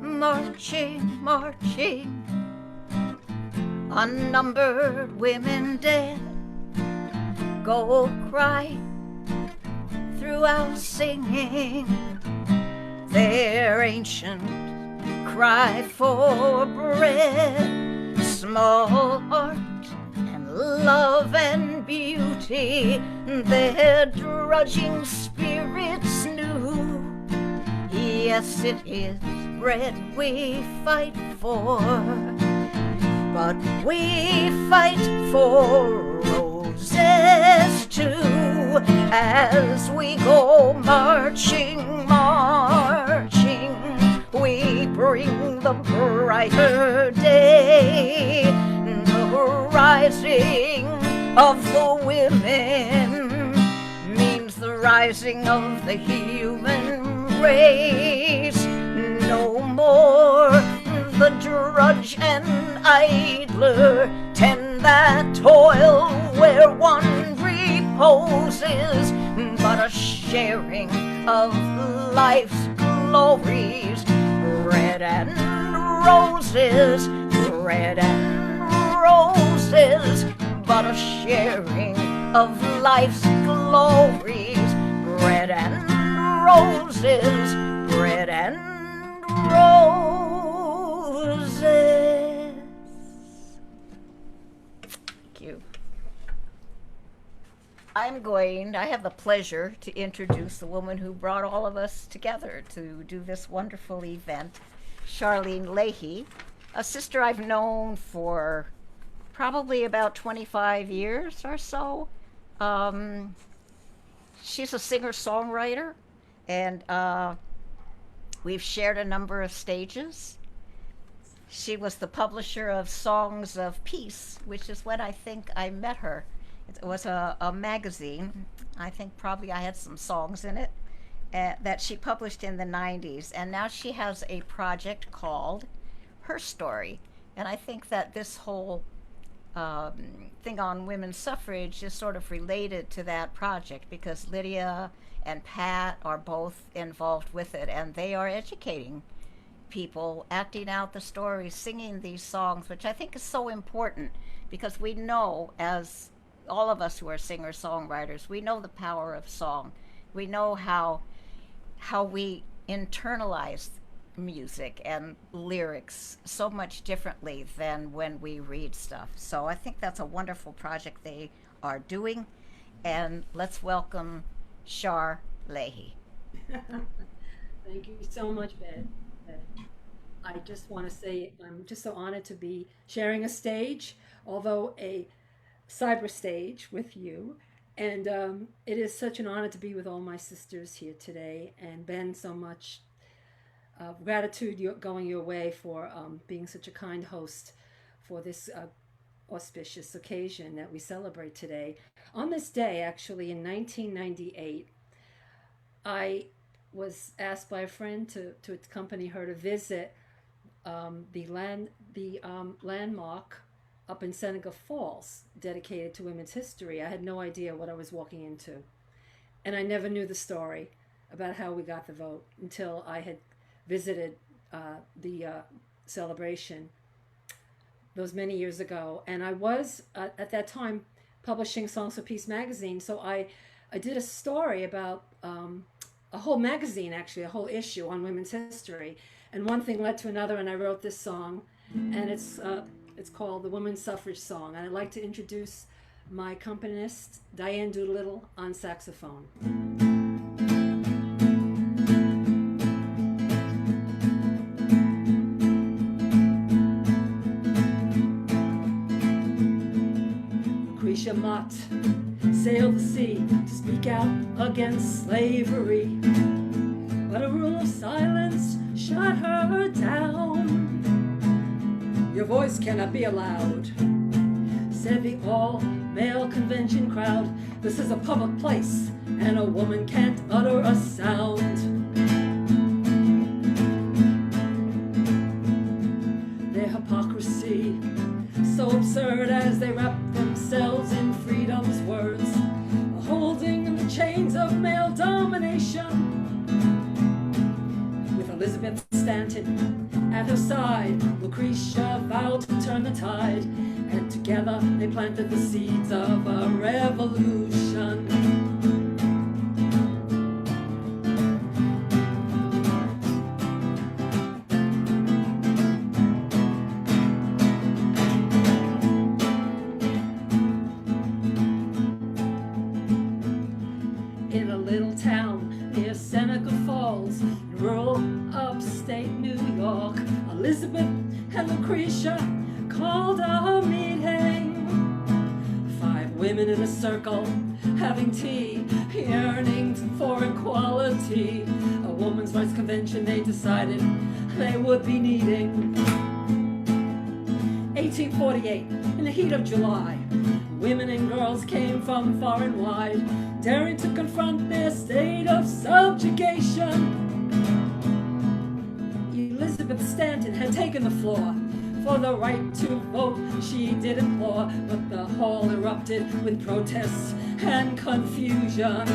marching, marching. Unnumbered women dead go crying throughout singing their ancient cry for bread. Small heart and love and beauty, their drudging spirits knew. Yes, it is bread we fight for, but we fight for roses too, as we go marching, marching. We bring the brighter day, the rising of the women means the rising of the human race. No more the drudge and idler tend that toil where one reposes, but a sharing of life's glories. Bread and roses, bread and roses, but a sharing of life's glories, bread and roses, bread and roses. Thank you. I have the pleasure to introduce the woman who brought all of us together to do this wonderful event, Charlene Leahy, a sister I've known for probably about 25 years or so. She's a singer-songwriter, and we've shared a number of stages. She was the publisher of Songs of Peace, which is when I think I met her. It was a magazine. I think probably I had some songs in it that she published in the 90s. And now she has a project called Her Story. And I think that this whole thing on women's suffrage is sort of related to that project, because Lydia and Pat are both involved with it, and they are educating people, acting out the stories, singing these songs, which I think is so important, because we know, as all of us who are singer-songwriters, we know the power of song. We know how we internalize music and lyrics so much differently than when we read stuff. So I think that's a wonderful project they are doing. And let's welcome Char Leahy. Thank you so much, Ben. I just want to say I'm just so honored to be sharing a stage, although a cyber stage with you. And it is such an honor to be with all my sisters here today. And Ben, so much gratitude going your way for being such a kind host for this auspicious occasion that we celebrate today. On this day, actually, in 1998, I was asked by a friend to accompany her to visit the landmark up in Seneca Falls dedicated to women's history. I had no idea what I was walking into. And I never knew the story about how we got the vote until I had visited the celebration those many years ago. And I was, at that time, publishing Songs of Peace magazine. So I did a story about a whole magazine, actually, a whole issue on women's history. And one thing led to another, and I wrote this song. And it's called the Women's Suffrage Song. And I'd like to introduce my accompanist, Diane Doolittle, on saxophone. Lucretia Mott sailed the sea to speak out against slavery, but a rule of silence shut her down. Your voice cannot be allowed, said the all-male convention crowd. This is a public place, and a woman can't utter a sound. Their hypocrisy, so absurd as they wrap themselves in freedom's words, holding the chains of male domination. With Elizabeth Stanton at her side, Lucretia vowed to turn the tide, and together they planted the seeds of a revolution. In a little town near Seneca Falls, in rural upstate New York, Elizabeth and Lucretia called a meeting. 5 women in a circle, having tea, yearning for equality. A woman's rights convention they decided they would be needing. 1848, in the heat of July, women and girls came from far and wide, daring to confront their state of subjugation. Elizabeth Stanton had taken the floor. For the right to vote she did implore, but the hall erupted with protests and confusion.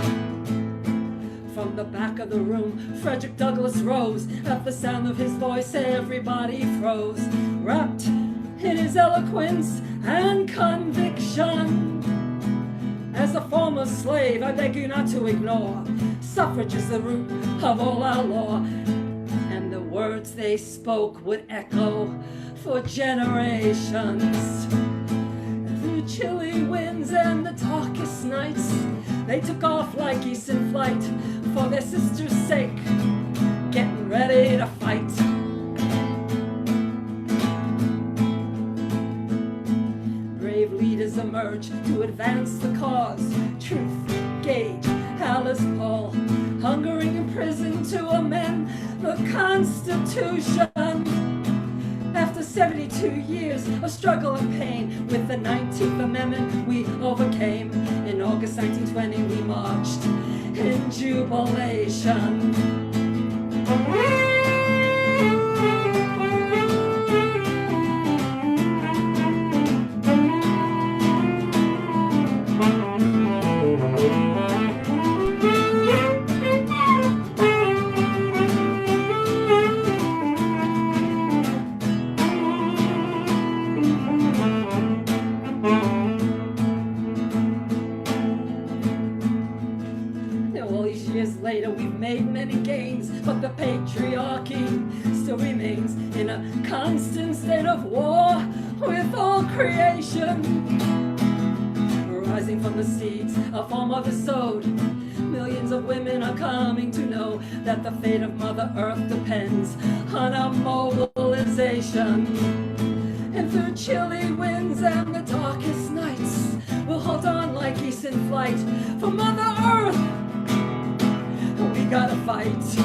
From the back of the room, Frederick Douglass rose. At the sound of his voice, everybody froze, wrapped in his eloquence and conviction. As a former slave, I beg you not to ignore. Suffrage is the root of all our law. And the words they spoke would echo for generations. Through chilly winds and the darkest nights, they took off like geese in flight for their sister's sake, getting ready to fight. Brave leaders emerge to advance the cause. Truth, Gage, Alice Paul, hungering in prison to amend the Constitution. After 72 years of struggle and pain, with the 19th Amendment we overcame. In August 1920 we marched in jubilation. Later we've made many gains, but the patriarchy still remains in a constant state of war with all creation. Rising from the seeds our foremothers sowed, millions of women are coming to know that the fate of Mother Earth depends on our mobilization. And through chilly winds and the darkest nights, we'll hold on like geese in flight for Mother Earth. We gotta fight.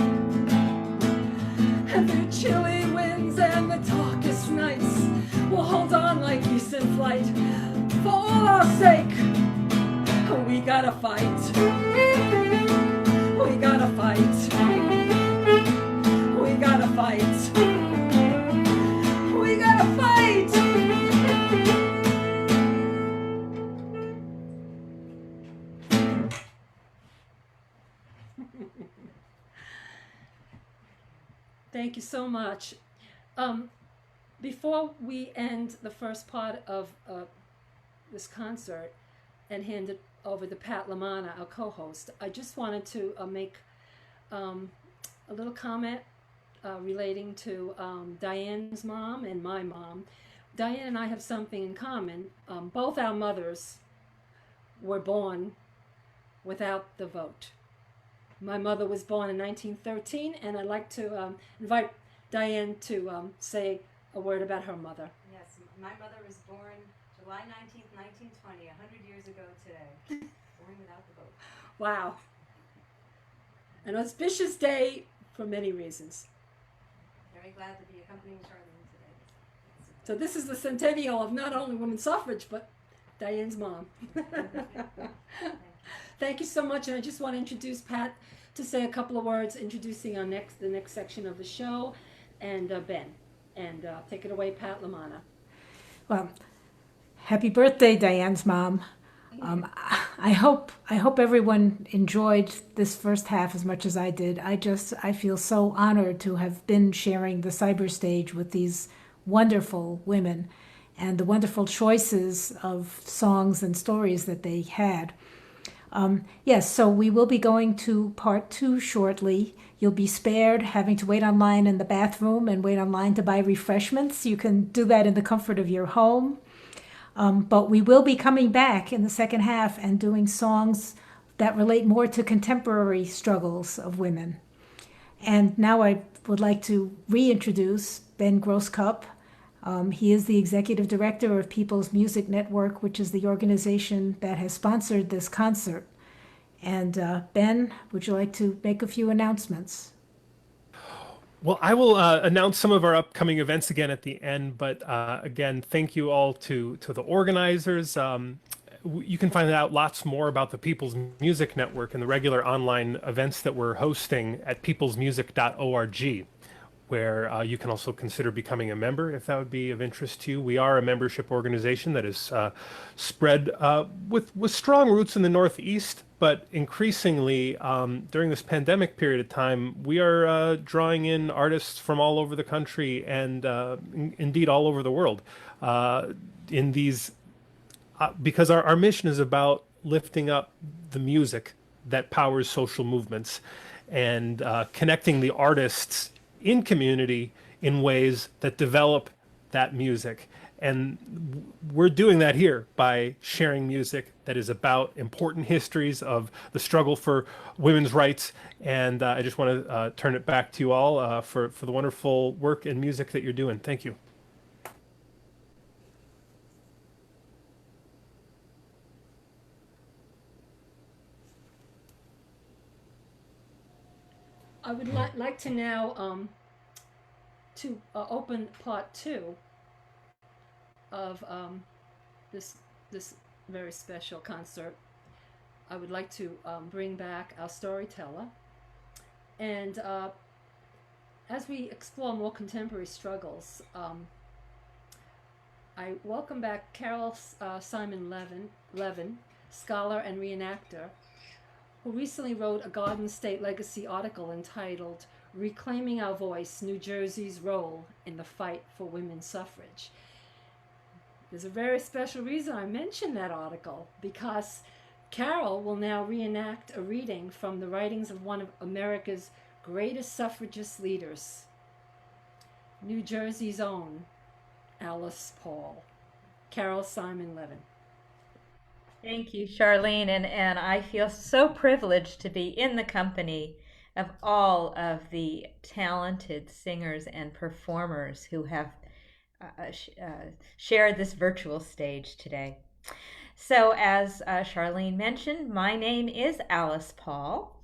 And through chilly winds and the darkest nights, we'll hold on like geese in flight for all our sake. We gotta fight. We gotta fight. We gotta fight. We gotta fight. Thank you so much. Before we end the first part of this concert and hand it over to Pat LaManna, our co-host, I just wanted to make a little comment relating to Diane's mom and my mom. Diane and I have something in common. Both our mothers were born without the vote. My mother was born in 1913, and I'd like to invite Diane to say a word about her mother. Yes, my mother was born July 19th, 1920, 100 years ago today. Born without the vote. Wow. An auspicious day for many reasons. Very glad to be accompanying Charlene today. So this is the centennial of not only women's suffrage, but Diane's mom. Thank you so much, and I just want to introduce Pat to say a couple of words, introducing the next section of the show, and Ben. And take it away, Pat LaManna. Well, happy birthday, Diane's mom. I hope everyone enjoyed this first half as much as I did. I feel so honored to have been sharing the cyber stage with these wonderful women and the wonderful choices of songs and stories that they had. Yes, so we will be going to part 2 shortly. You'll be spared having to wait online in the bathroom and wait online to buy refreshments. You can do that in the comfort of your home. But we will be coming back in the second half and doing songs that relate more to contemporary struggles of women. And now I would like to reintroduce Ben Grosscup. He is the executive director of People's Music Network, which is the organization that has sponsored this concert. And Ben, would you like to make a few announcements? Well, I will announce some of our upcoming events again at the end, but again, thank you all to the organizers. You can find out lots more about the People's Music Network and the regular online events that we're hosting at peoplesmusic.org, where you can also consider becoming a member if that would be of interest to you. We are a membership organization that is spread with strong roots in the Northeast, but increasingly during this pandemic period of time, we are drawing in artists from all over the country and indeed all over the world in these, because our mission is about lifting up the music that powers social movements and connecting the artists in community in ways that develop that music. And we're doing that here by sharing music that is about important histories of the struggle for women's rights. And I just want to turn it back to you all for the wonderful work and music that you're doing. Thank you. I would like to now to open part 2 of this very special concert. I would like to bring back our storyteller, and as we explore more contemporary struggles, I welcome back Carol Simon Levin, scholar and reenactor, who recently wrote a Garden State Legacy article entitled "Reclaiming Our Voice, New Jersey's Role in the Fight for Women's Suffrage." There's a very special reason I mention that article, because Carol will now reenact a reading from the writings of one of America's greatest suffragist leaders, New Jersey's own Alice Paul. Carol Simon Levin. Thank you, Charlene, and I feel so privileged to be in the company of all of the talented singers and performers who have shared this virtual stage today. So as Charlene mentioned, my name is Alice Paul,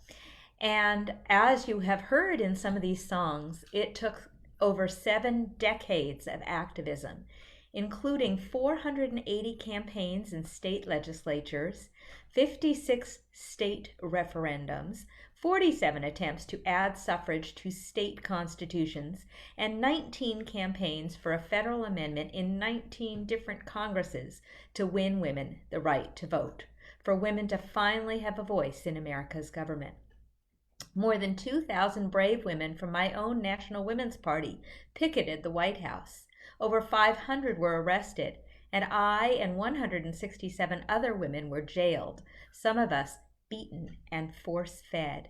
and as you have heard in some of these songs, it took over 7 decades of activism, including 480 campaigns in state legislatures, 56 state referendums, 47 attempts to add suffrage to state constitutions, and 19 campaigns for a federal amendment in 19 different Congresses to win women the right to vote, for women to finally have a voice in America's government. More than 2,000 brave women from my own National Women's Party picketed the White House. Over 500 were arrested, and I and 167 other women were jailed, some of us beaten and force-fed.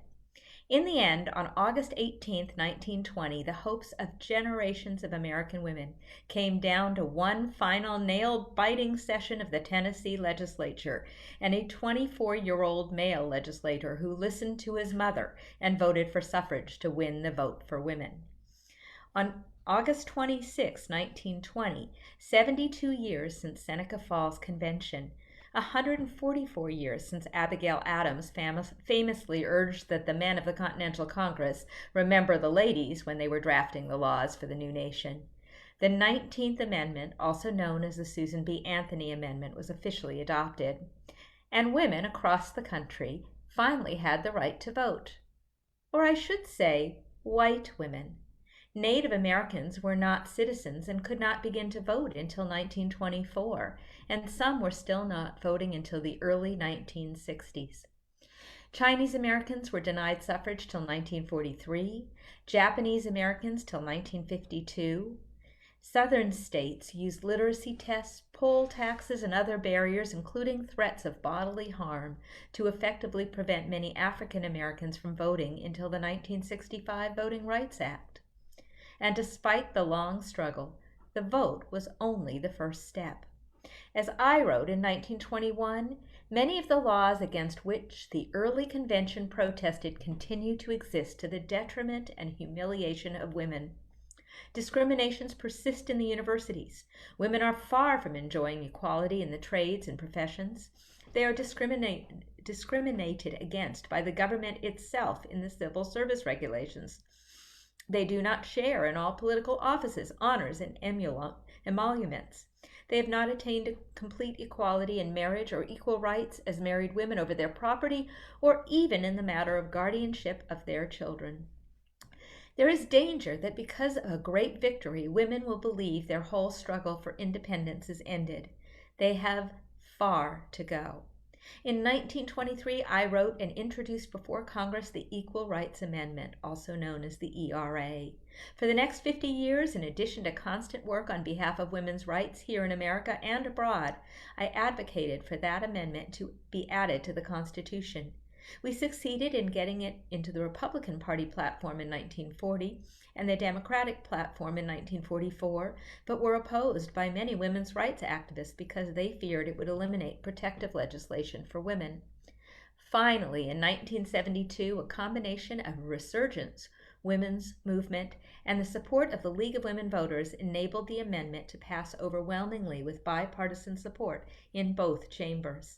In the end, on August 18, 1920, the hopes of generations of American women came down to one final nail-biting session of the Tennessee legislature and a 24-year-old male legislator who listened to his mother and voted for suffrage to win the vote for women. On August 26, 1920, 72 years since Seneca Falls Convention, 144 years since Abigail Adams famously urged that the men of the Continental Congress remember the ladies when they were drafting the laws for the new nation. The 19th Amendment, also known as the Susan B. Anthony Amendment, was officially adopted, and women across the country finally had the right to vote. Or I should say, white women. Native Americans were not citizens and could not begin to vote until 1924, and some were still not voting until the early 1960s. Chinese Americans were denied suffrage till 1943, Japanese Americans till 1952. Southern states used literacy tests, poll taxes, and other barriers, including threats of bodily harm, to effectively prevent many African Americans from voting until the 1965 Voting Rights Act. And despite the long struggle, the vote was only the first step. As I wrote in 1921, many of the laws against which the early convention protested continue to exist to the detriment and humiliation of women. Discriminations persist in the universities. Women are far from enjoying equality in the trades and professions. They are discriminated against by the government itself in the civil service regulations. They do not share in all political offices, honors, and emoluments. They have not attained complete equality in marriage or equal rights as married women over their property, or even in the matter of guardianship of their children. There is danger that because of a great victory, women will believe their whole struggle for independence is ended. They have far to go. In 1923, I wrote and introduced before Congress the Equal Rights Amendment, also known as the ERA. For the next 50 years, in addition to constant work on behalf of women's rights here in America and abroad, I advocated for that amendment to be added to the Constitution. We succeeded in getting it into the Republican Party platform in 1940 and the Democratic platform in 1944, but were opposed by many women's rights activists because they feared it would eliminate protective legislation for women. Finally, in 1972, a combination of resurgence, women's movement, and the support of the League of Women Voters enabled the amendment to pass overwhelmingly with bipartisan support in both chambers.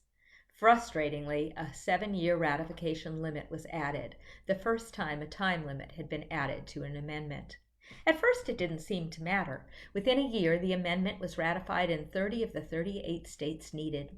Frustratingly, a 7-year ratification limit was added, the first time a time limit had been added to an amendment. At first, it didn't seem to matter. Within a year, the amendment was ratified in 30 of the 38 states needed.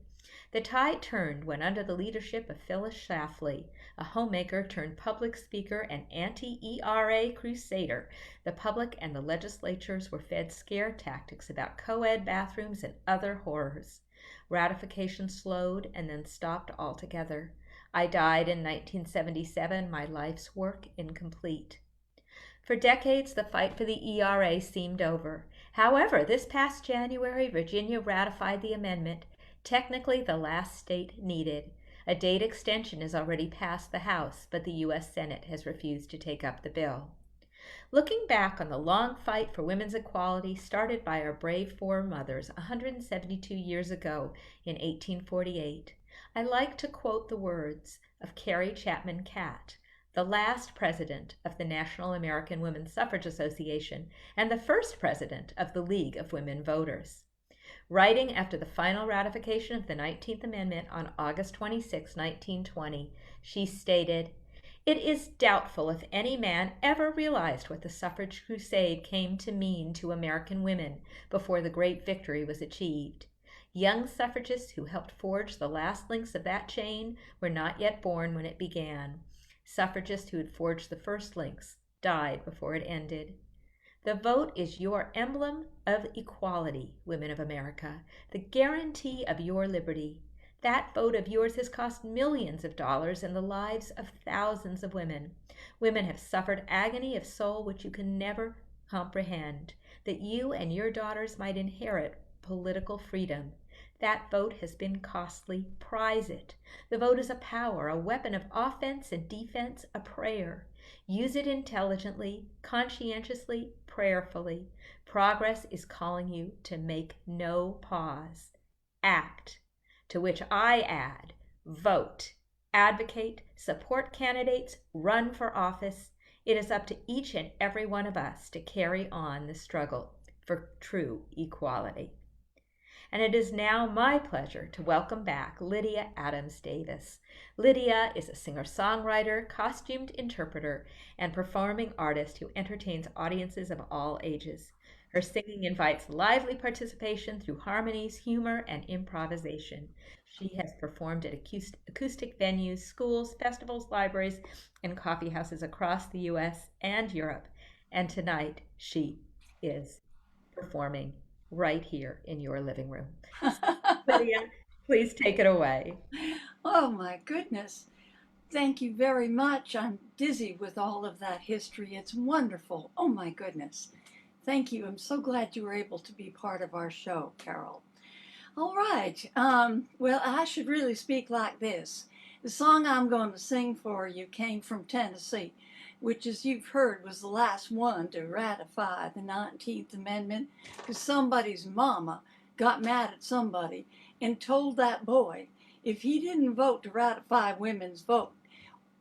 The tide turned when, under the leadership of Phyllis Schlafly, a homemaker turned public speaker and anti-ERA crusader, the public and the legislatures were fed scare tactics about co-ed bathrooms and other horrors. Ratification slowed and then stopped altogether. I died in 1977, my life's work incomplete. For decades, the fight for the ERA seemed over. However, this past January, Virginia ratified the amendment, technically the last state needed. A date extension has already passed the House, but the U.S. Senate has refused to take up the bill. Looking back on the long fight for women's equality started by our brave foremothers 172 years ago in 1848, I like to quote the words of Carrie Chapman Catt, the last president of the National American Women's Suffrage Association and the first president of the League of Women Voters. Writing after the final ratification of the 19th Amendment on August 26, 1920, she stated, "It is doubtful if any man ever realized what the suffrage crusade came to mean to American women before the great victory was achieved. Young suffragists who helped forge the last links of that chain were not yet born when it began. Suffragists who had forged the first links died before it ended. The vote is your emblem of equality, women of America, the guarantee of your liberty. That vote of yours has cost millions of dollars and the lives of thousands of women. Women have suffered agony of soul which you can never comprehend, that you and your daughters might inherit political freedom. That vote has been costly. Prize it. The vote is a power, a weapon of offense and defense, a prayer. Use it intelligently, conscientiously, prayerfully. Progress is calling you to make no pause. Act. To which I add, vote, advocate, support candidates, run for office. It is up to each and every one of us to carry on the struggle for true equality." And it is now my pleasure to welcome back Lydia Adams Davis. Lydia is a singer-songwriter, costumed interpreter, and performing artist who entertains audiences of all ages. Her singing invites lively participation through harmonies, humor, and improvisation. She has performed at acoustic venues, schools, festivals, libraries, and coffee houses across the U.S. and Europe. And tonight, she is performing right here in your living room. Lydia, please take it away. Oh my goodness. Thank you very much. I'm dizzy with all of that history. It's wonderful. Oh my goodness. Thank you. I'm so glad you were able to be part of our show, Carol. All right. Well, I should really speak like this. The song I'm going to sing for you came from Tennessee, which, as you've heard, was the last one to ratify the 19th Amendment, because somebody's mama got mad at somebody and told that boy if he didn't vote to ratify women's vote,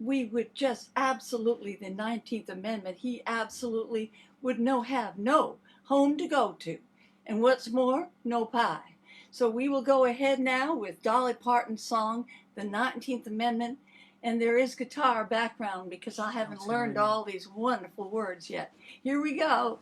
we would just absolutely, the 19th Amendment, he absolutely would have no home to go to. And what's more, no pie. So we will go ahead now with Dolly Parton's song, the 19th Amendment. And there is guitar background because I haven't learned all these wonderful words yet. Here we go.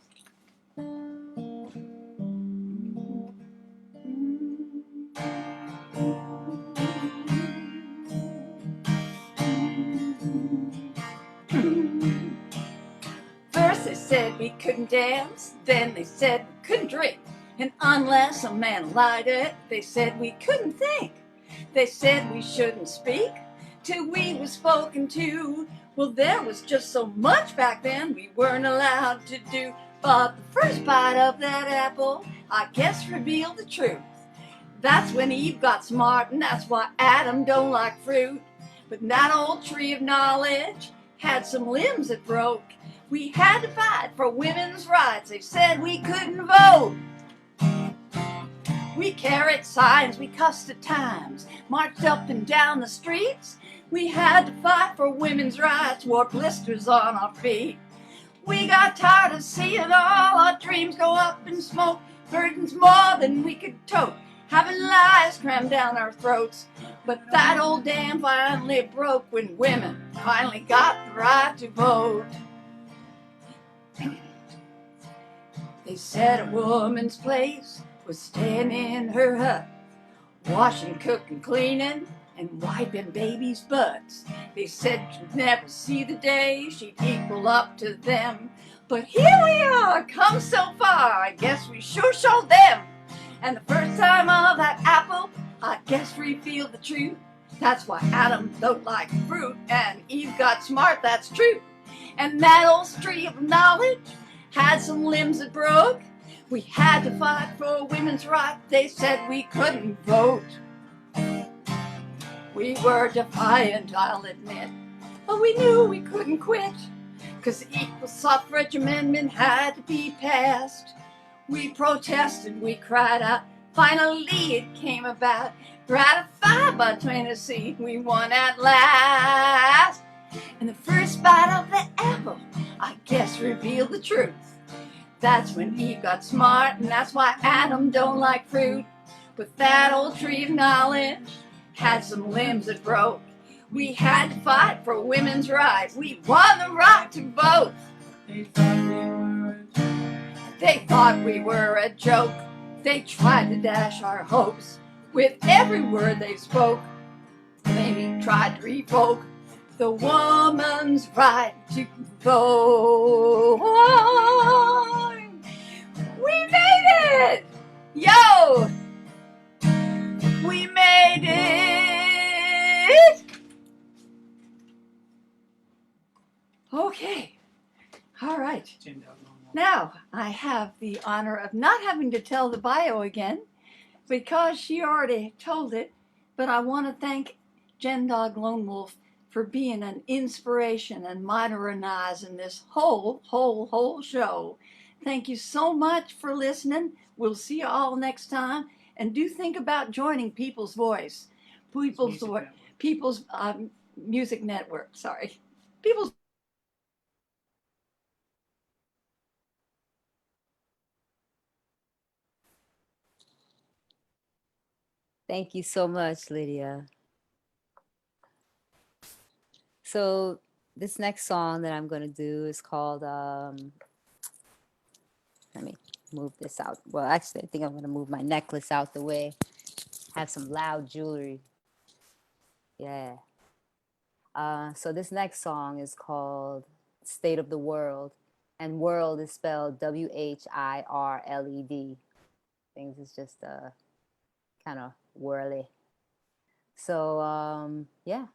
First they said we couldn't dance, then they said we couldn't drink. And unless a man lied it, they said we couldn't think. They said we shouldn't speak till we was spoken to. Well, there was just so much back then we weren't allowed to do. But the first bite of that apple, I guess, revealed the truth. That's when Eve got smart, and that's why Adam don't like fruit. But that old tree of knowledge had some limbs that broke. We had to fight for women's rights. They said we couldn't vote. We carried signs, we cussed at times, marched up and down the streets. We had to fight for women's rights, wore blisters on our feet. We got tired of seeing all our dreams go up in smoke, burdens more than we could tote, having lies crammed down our throats. But that old dam finally broke when women finally got the right to vote. They said a woman's place was staying in her hut, washing, cooking, cleaning, and wiping babies' butts. They said she'd never see the day she'd equal up to them. But here we are, come so far, I guess we sure showed them. And the first time of that apple, I guess revealed the truth. That's why Adam don't like fruit, and Eve got smart, that's true. And that old tree of knowledge had some limbs that broke. We had to fight for women's rights, they said we couldn't vote. We were defiant, I'll admit, but we knew we couldn't quit, 'cause the equal suffrage amendment had to be passed. We protested, we cried out, finally it came about, ratified by Tennessee, we won at last. And the first bite of the apple, I guess, revealed the truth. That's when Eve got smart, and that's why Adam don't like fruit. But that old tree of knowledge had some limbs that broke. We had to fight for women's rights. We won the right to vote. They thought we were a joke. They tried to dash our hopes with every word they spoke. They tried to revoke the woman's right to vote. We made it! Yo! We made it! Okay. All right. Now, I have the honor of not having to tell the bio again because she already told it, but I want to thank Jen Dog Lone Wolf for being an inspiration and modernizing this whole show. Thank you so much for listening. We'll see you all next time. And do think about joining People's Voice. People's Music Network, sorry. People's Thank you so much, Lydia. So this next song that I'm going to do is called, let me move this out. Well, actually, I think I'm going to move my necklace out the way. Have some loud jewelry. Yeah. So this next song is called State of the World. And world is spelled WHIRLED. Things is just kind of whirly. So, yeah.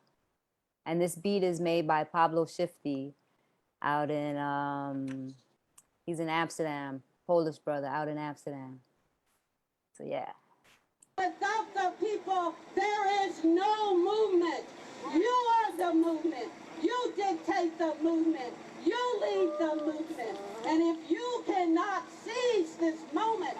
And this beat is made by Pablo Shifty out in, he's in Amsterdam, Polish brother out in Amsterdam. So, yeah. Without the people, there is no movement. You are the movement. You dictate the movement. You lead the movement. And if you cannot seize this moment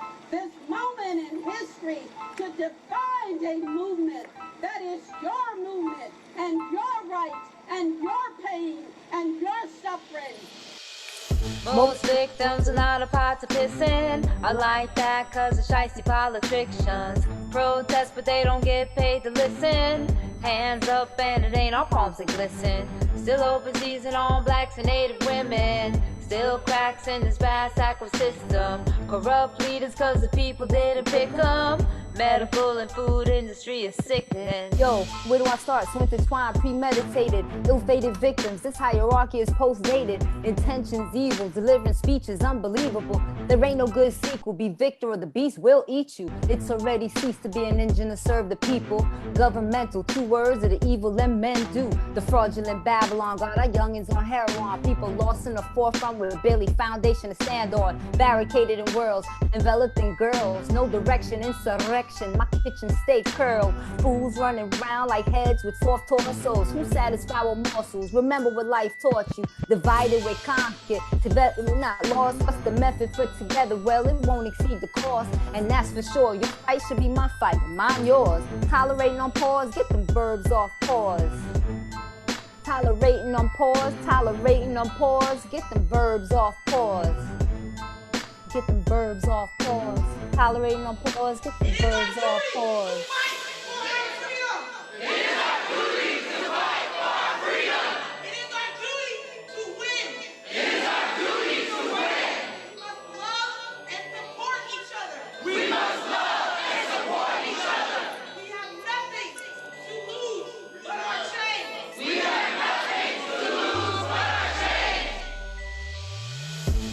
in history to define a movement that is your movement and your rights and your pain and your suffering. Most victims are not a pot to piss in. I like that cause of shiesty politicians. Protest but they don't get paid to listen. Hands up and it ain't our palms that glisten. Still open season on blacks and native women. Still cracks in this vast sacral system. Corrupt leaders cause the people didn't pick them. Medical and food industry is sickening. Yo, where do I start? So intertwined, premeditated, ill-fated victims. This hierarchy is post-dated. Intentions evil, delivering speeches unbelievable. There ain't no good sequel. Be victor or the beast will eat you. It's already ceased to be an engine to serve the people. Governmental, 2 words of the evil them men do. The fraudulent Babylon got our youngins on heroin. People lost in the forefront with barely foundation to stand on. Barricaded in worlds, enveloped in girls. No direction, insurrection. My kitchen stay curled. Fools running around like heads with soft torsos. Who satisfy with morsels? Remember what life taught you. Divided we conquer. Together not lost. What's the method for together? Well, it won't exceed the cost. And that's for sure. Your fight should be my fight, mine yours. Tolerating on pause, get them verbs off pause. Tolerating on pause, tolerating on pause, get them verbs off pause. Get them verbs off pause. Tolerating on pause, get them verbs off pause.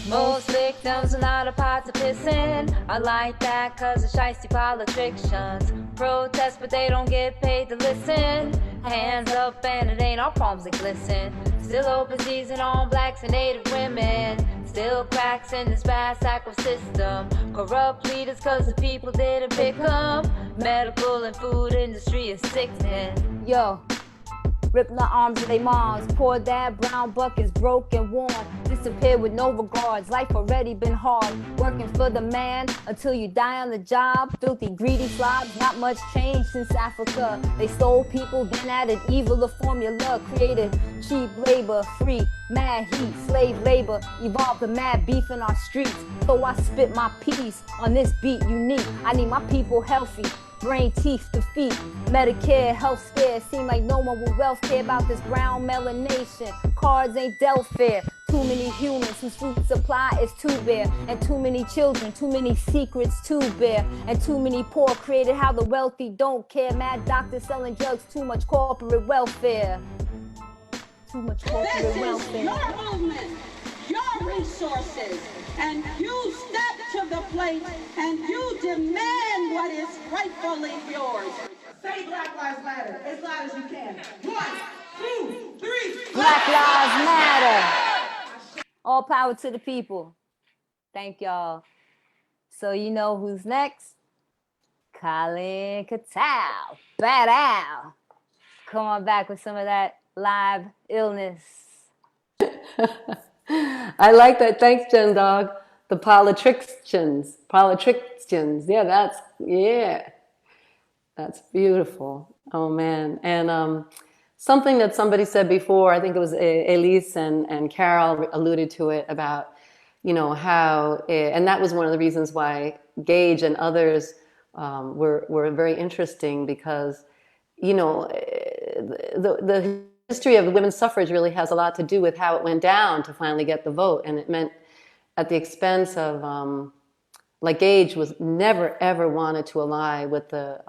Most victims are not a pot to piss in. I like that cause of shiesty politicians. Protest but they don't get paid to listen. Hands up and it ain't our palms that glisten. Still open season on blacks and native women. Still cracks in this bad sacral system. Corrupt leaders cause the people didn't pick them. Medical and food industry is sickening. Yo, rip the arms of they moms. Poor dad, brown buckets, broken, worn. Disappeared with no regards. Life already been hard. Working for the man until you die on the job. Filthy, greedy slobs. Not much change since Africa. They stole people, then added evil a formula. Created cheap labor, free, mad heat, slave labor. Evolved the mad beef in our streets. So I spit my piece on this beat unique. I need my people healthy. Brain, teeth, defeat, Medicare, health scare. Seem like no one will welfare about this brown melanation. Cards ain't dealt fair. Too many humans whose food supply is too bare. And too many children, too many secrets to bear. And too many poor created how the wealthy don't care. Mad doctors selling drugs, too much corporate welfare. Too much corporate welfare. This is your movement, your resources. And you step to the plate and you demand what is rightfully yours. Say Black Lives Matter as loud as you can. 1, 2, 3. Black Lives Matter. All power to the people. Thank y'all. So you know who's next? Colin Cattell. Bad Al. Come on back with some of that live illness. I like that. Thanks, Jen Dog. The politicians. Yeah, that's beautiful. Oh man. And something that somebody said before, I think it was Elise and Carol alluded to it about, you know, how, and that was one of the reasons why Gage and others were very interesting because, you know, the history of women's suffrage really has a lot to do with how it went down to finally get the vote. And it meant at the expense of, like Gage was never, ever wanted to ally with the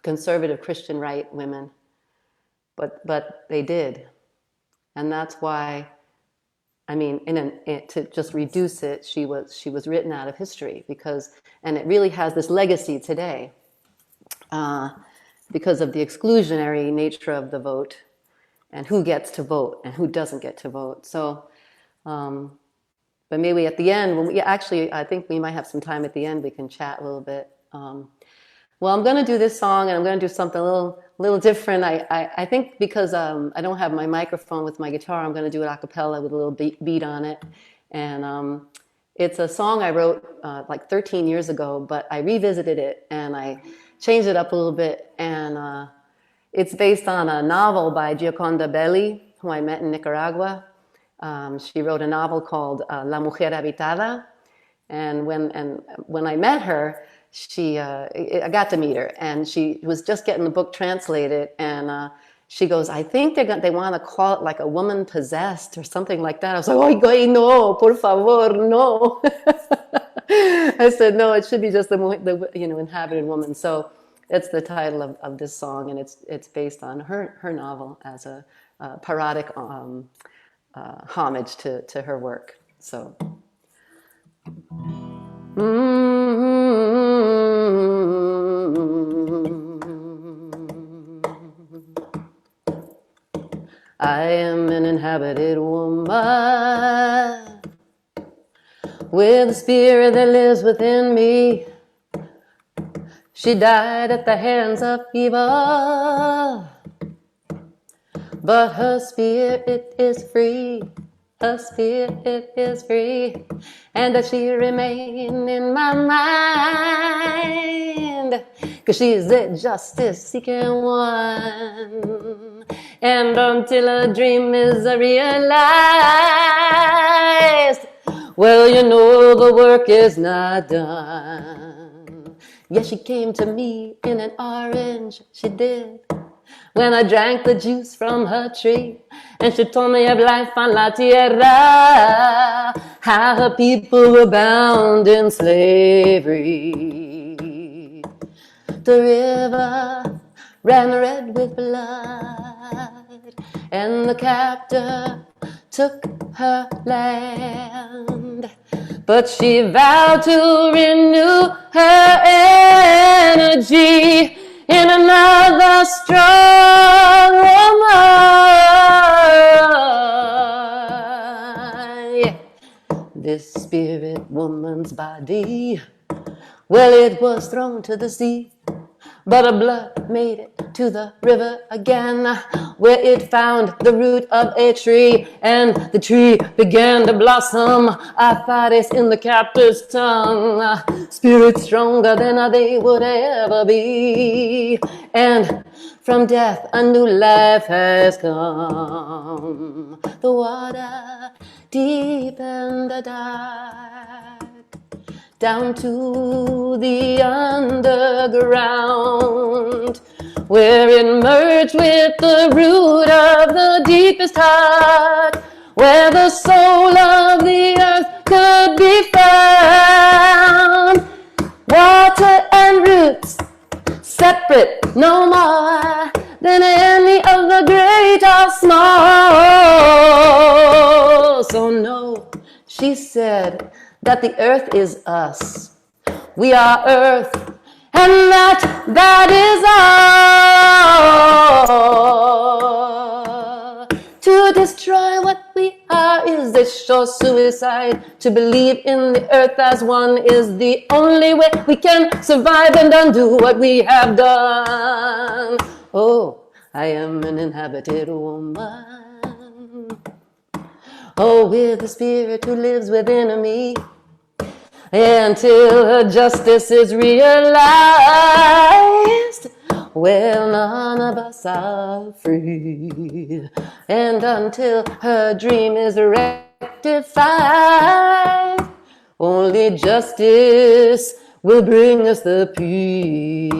conservative Christian right women, but they did. And that's why, I mean, to just reduce it, she was written out of history because, and it really has this legacy today because of the exclusionary nature of the vote and who gets to vote and who doesn't get to vote. So, but maybe at the end, when we actually, I think we might have some time at the end, we can chat a little bit. Well, I'm going to do this song and I'm going to do something a little different. I think because I don't have my microphone with my guitar, I'm going to do it a cappella with a little beat on it. And it's a song I wrote like 13 years ago, but I revisited it and I changed it up a little bit. And it's based on a novel by Gioconda Belli, who I met in Nicaragua. She wrote a novel called La Mujer Habitada. And when I met her, I got to meet her, and she was just getting the book translated, and she goes, I think they want to call it like a woman possessed or something like that. I was like, oh, no, por favor, no. I said, no, it should be just the inhabited woman. So it's the title of this song, and it's based on her novel as a parodic homage to her work. So. I am an inhabited woman with a spirit that lives within me. She died at the hands of evil, but her spirit is free. Her spirit is free, and that she remain in my mind, 'cause she's a justice-seeking one. And until a dream is realized, well, you know the work is not done. Yes, she came to me in an orange, she did, when I drank the juice from her tree. And she told me of life on La Tierra, how her people were bound in slavery. The river ran red with blood, and the captor took her land. But she vowed to renew her energy in another strong woman. Yeah. This spirit woman's body, well, it was thrown to the sea, but her blood made it to the river again, where it found the root of a tree, and the tree began to blossom. I thought it's in the captor's tongue, spirit stronger than they would ever be, and from death a new life has come. The water deep and the dark, down to the underground, where it merged with the root of the deepest heart, where the soul of the earth could be found. Water and roots, separate no more than any of the great or small. So no, she said, that the earth is us. We are earth, and that is all. To destroy what we are is a sure suicide. To believe in the earth as one is the only way we can survive and undo what we have done. Oh, I am an inhabited woman. Oh, with the spirit who lives within me, until her justice is realized. Well, none of us are free, and until her dream is rectified, only justice will bring us the peace.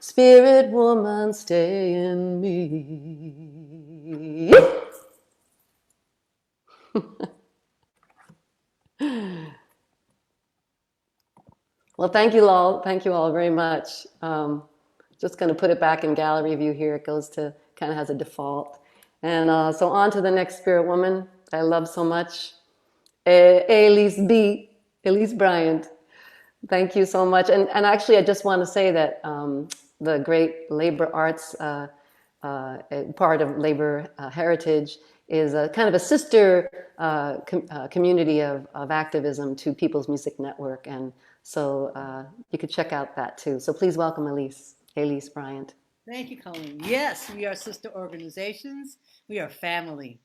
Spirit woman, stay in me. Well, thank you all. Thank you all very much. Just going to put it back in gallery view here. It goes to, kind of has a default. And so on to the next spirit woman I love so much, Elise Bryant. Thank you so much. And actually, I just want to say that the great labor arts part of labor heritage is a kind of a sister community of activism to People's Music Network. And so you could check out that too. So please welcome Elise Bryant. Thank you, Colleen. Yes, we are sister organizations. We are family.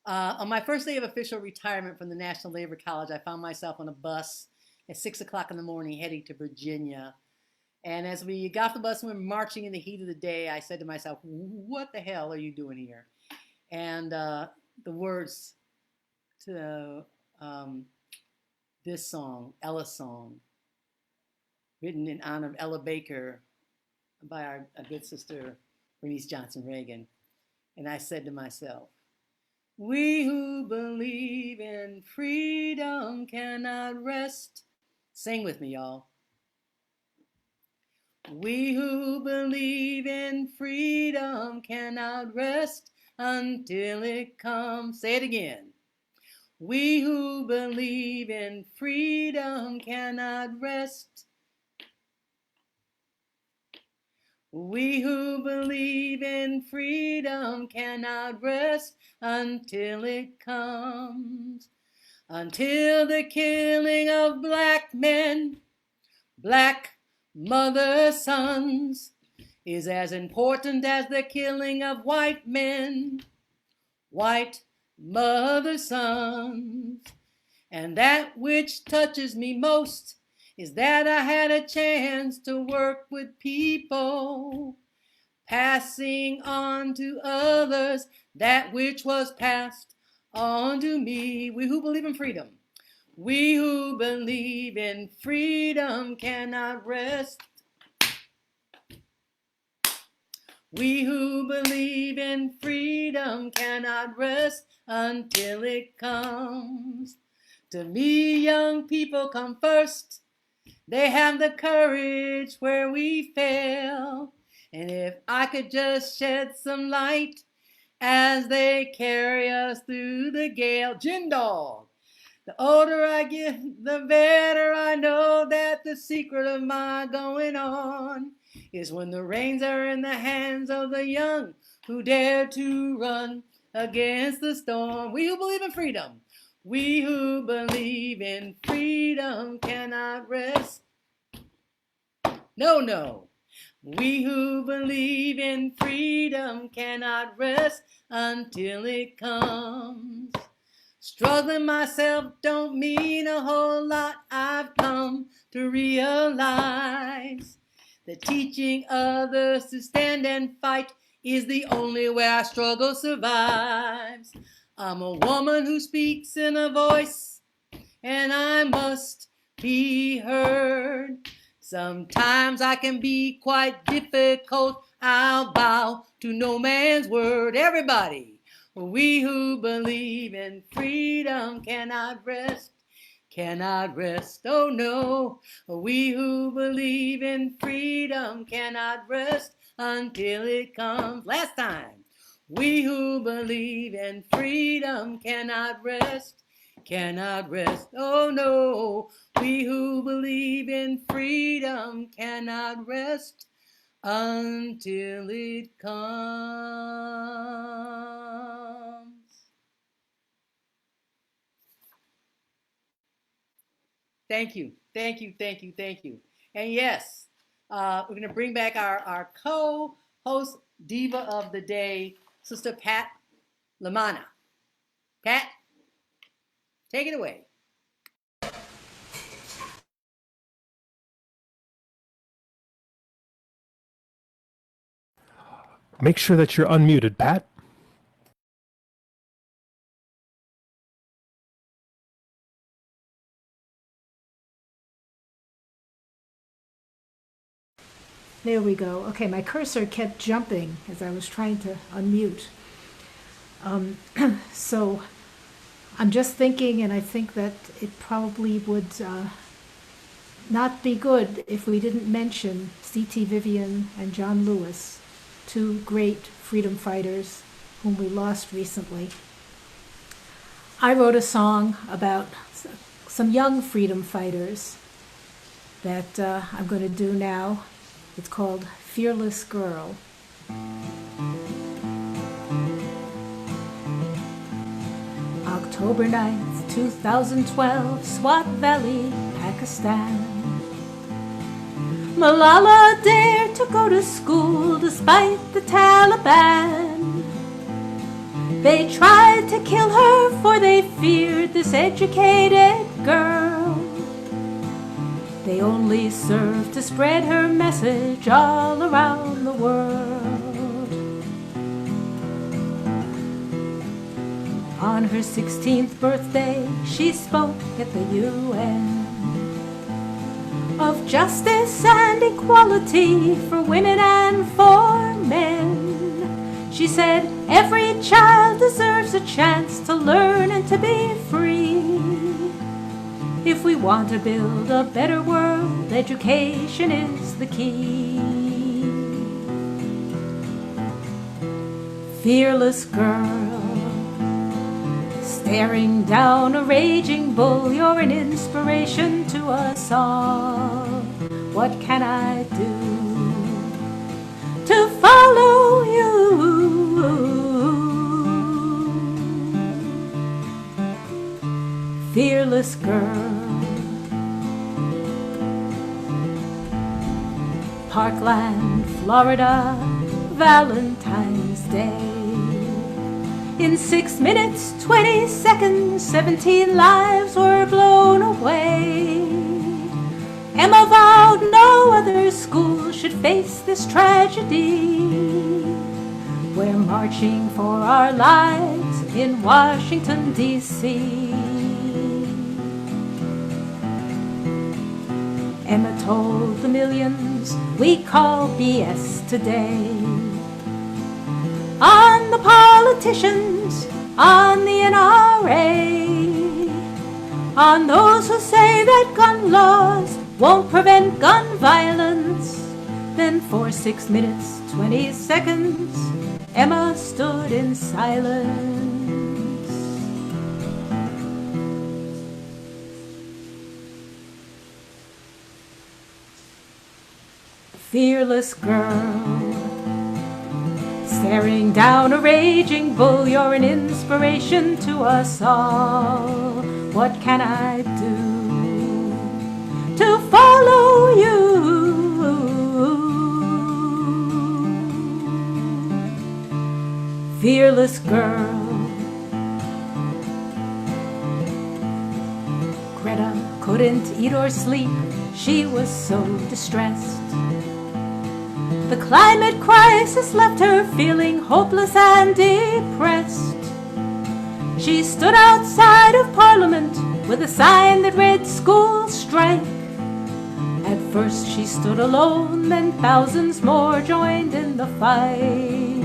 On my first day of official retirement from the National Labor College, I found myself on a bus at 6 o'clock in the morning heading to Virginia. And as we got off the bus and we were marching in the heat of the day, I said to myself, what the hell are you doing here? And the words to this song, Ella's song, written in honor of Ella Baker by our good sister, Bernice Johnson Reagan. And I said to myself, We who believe in freedom cannot rest. Sing with me, y'all. We who believe in freedom cannot rest until it comes. Say it again. We who believe in freedom cannot rest. We who believe in freedom cannot rest until it comes. Until the killing of black men, black mother sons, is as important as the killing of white men, white mother sons. And that which touches me most is that I had a chance to work with people, passing on to others that which was passed on to me. We who believe in freedom, we who believe in freedom cannot rest. We who believe in freedom cannot rest until it comes. To me, young people come first. They have the courage where we fail. And if I could just shed some light as they carry us through the gale. Gin Dog. The older I get, the better I know that the secret of my going on is when the reins are in the hands of the young who dare to run against the storm. We who believe in freedom, we who believe in freedom cannot rest. No, no. We who believe in freedom cannot rest until it comes. Struggling myself don't mean a whole lot. I've come to realize that teaching others to stand and fight is the only way our struggle survives. I'm a woman who speaks in a voice, and I must be heard. Sometimes I can be quite difficult. I'll bow to no man's word. Everybody. We who believe in freedom cannot rest, cannot rest, oh no. We who believe in freedom cannot rest until it comes. Last time. We who believe in freedom cannot rest, oh no. We who believe in freedom cannot rest until it comes. Thank you, thank you, thank you, thank you. And yes, we're going to bring back our co-host diva of the day, Sister Pat Lamana. Pat, take it away. Make sure that you're unmuted, Pat. There we go. Okay, my cursor kept jumping as I was trying to unmute. So I'm just thinking, and I think that it probably would not be good if we didn't mention C.T. Vivian and John Lewis, two great freedom fighters whom we lost recently. I wrote a song about some young freedom fighters that I'm going to do now. It's called Fearless Girl. October 9th, 2012, Swat Valley, Pakistan. Malala dared to go to school despite the Taliban. They tried to kill her for they feared this educated girl. They only served to spread her message all around the world. On her 16th birthday, she spoke at the UN of justice and equality for women and for men. She said, every child deserves a chance to learn and to be free. If we want to build a better world, education is the key. Fearless girl, staring down a raging bull, you're an inspiration to us all. What can I do to follow you? Fearless girl. Parkland, Florida, Valentine's Day. In 6 minutes, 20 seconds, 17 lives were blown away. Emma vowed no other school should face this tragedy. We're marching for our lives in Washington, D.C. Emma told the millions we call BS today. On the politicians, on the NRA, on those who say that gun laws won't prevent gun violence. Then for 6 minutes, 20 seconds, Emma stood in silence. Fearless girl, staring down a raging bull, you're an inspiration to us all. What can I do to follow you? Fearless girl. Greta couldn't eat or sleep, she was so distressed. The climate crisis left her feeling hopeless and depressed. She stood outside of Parliament with a sign that read "School Strike." At first she stood alone, then thousands more joined in the fight.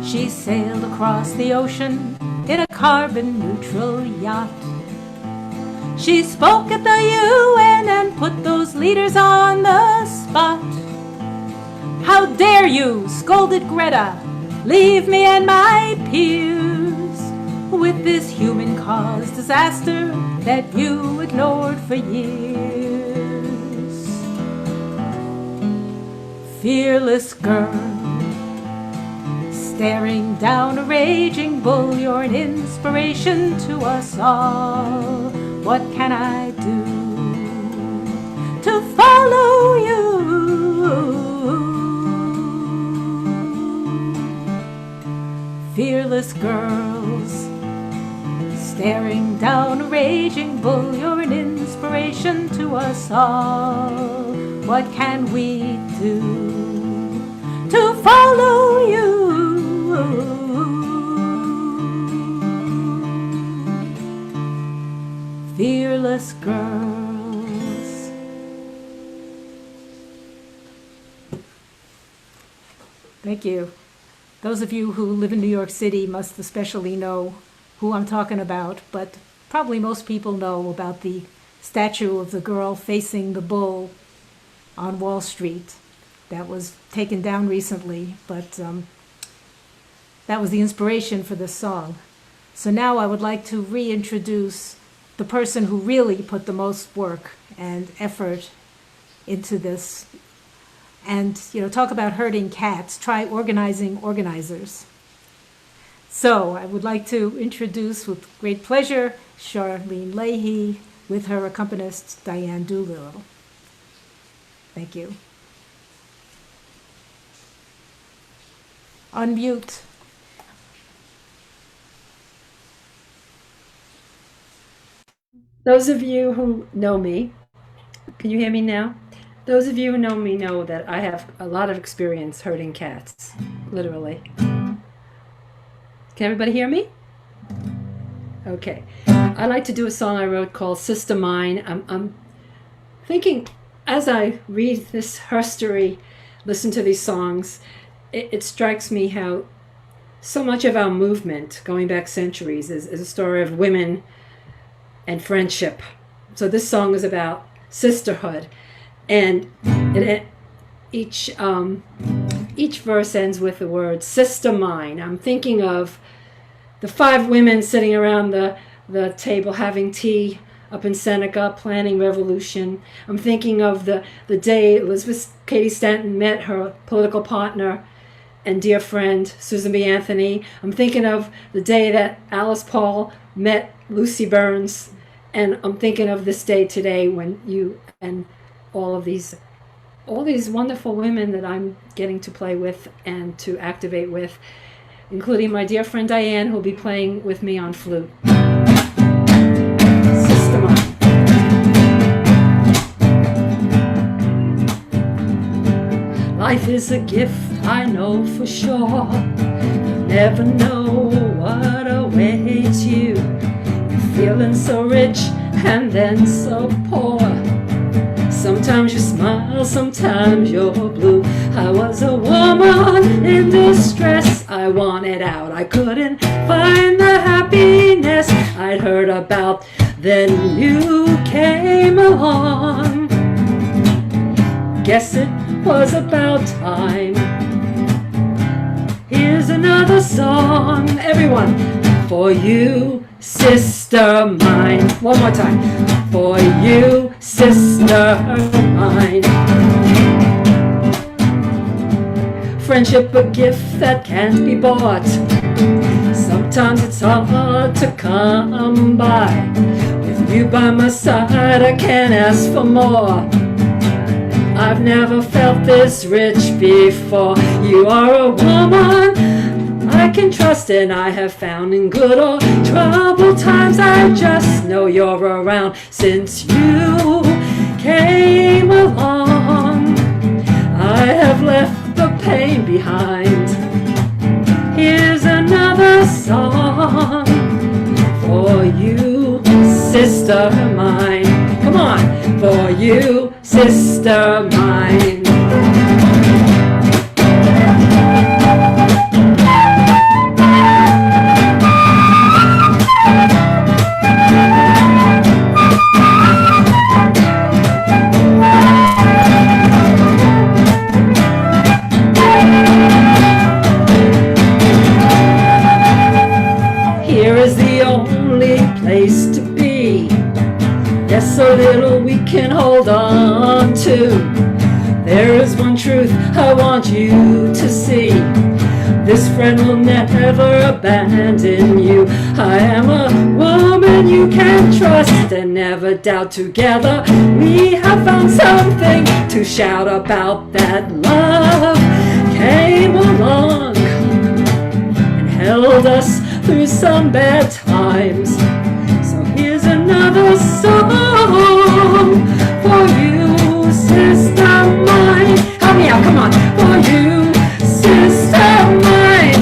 She sailed across the ocean in a carbon-neutral yacht. She spoke at the UN and put those leaders on the spot. "How dare you," scolded Greta, "leave me and my peers with this human-caused disaster that you ignored for years." Fearless girl, staring down a raging bull, you're an inspiration to us all. What can I do to follow you? Fearless girls, staring down a raging bull, you're an inspiration to us all. What can we do to follow you? Fearless girls. Thank you. Those of you who live in New York City must especially know who I'm talking about, but probably most people know about the statue of the girl facing the bull on Wall Street that was taken down recently, but that was the inspiration for this song. So now I would like to reintroduce the person who really put the most work and effort into this. And, talk about herding cats, try organizing organizers. So I would like to introduce with great pleasure Charlene Leahy with her accompanist Diane Doolittle. Thank you. Unmute. Those of you who know me, can you hear me now? Those of you who know me know that I have a lot of experience herding cats, literally. Can everybody hear me? Okay. I like to do a song I wrote called Sister Mine. I'm thinking, as I read this herstory, listen to these songs, it strikes me how so much of our movement, going back centuries, is a story of women and friendship. So this song is about sisterhood, and each verse ends with the word "sister mine." I'm thinking of the 5 women sitting around the table having tea up in Seneca, planning revolution. I'm thinking of the day Elizabeth Cady Stanton met her political partner and dear friend, Susan B. Anthony. I'm thinking of the day that Alice Paul met Lucy Burns. And I'm thinking of this day today when you and all these wonderful women that I'm getting to play with and to activate with, including my dear friend Diane, who'll be playing with me on flute. System on. Life is a gift, I know for sure. You never know what awaits you. You're feeling so rich and then so poor. Sometimes you smile, sometimes you're blue. I was a woman in distress. I wanted out, I couldn't find the happiness I'd heard about. Then you came along. Guess it was about time. Here's another song, everyone. For you, sister mine. One more time. For you, sister mine. Friendship, a gift that can't be bought. Sometimes it's hard to come by. With you by my side, I can't ask for more. I've never felt this rich before. You are a woman I can trust, and I have found in good or troubled times. I just know you're around since you came along. I have left the pain behind. Here's another song for you, sister mine. Come on, for you, sister mine. Here is the only place to be. Yes, so little we can hold on to. There is one truth I want you to see. This friend will never abandon you. I am a woman you can trust and never doubt. Together we have found something to shout about. That love came along and held us through some bad times. So here's another song for you, sister mine. Help me out, come on. For you, sister mine.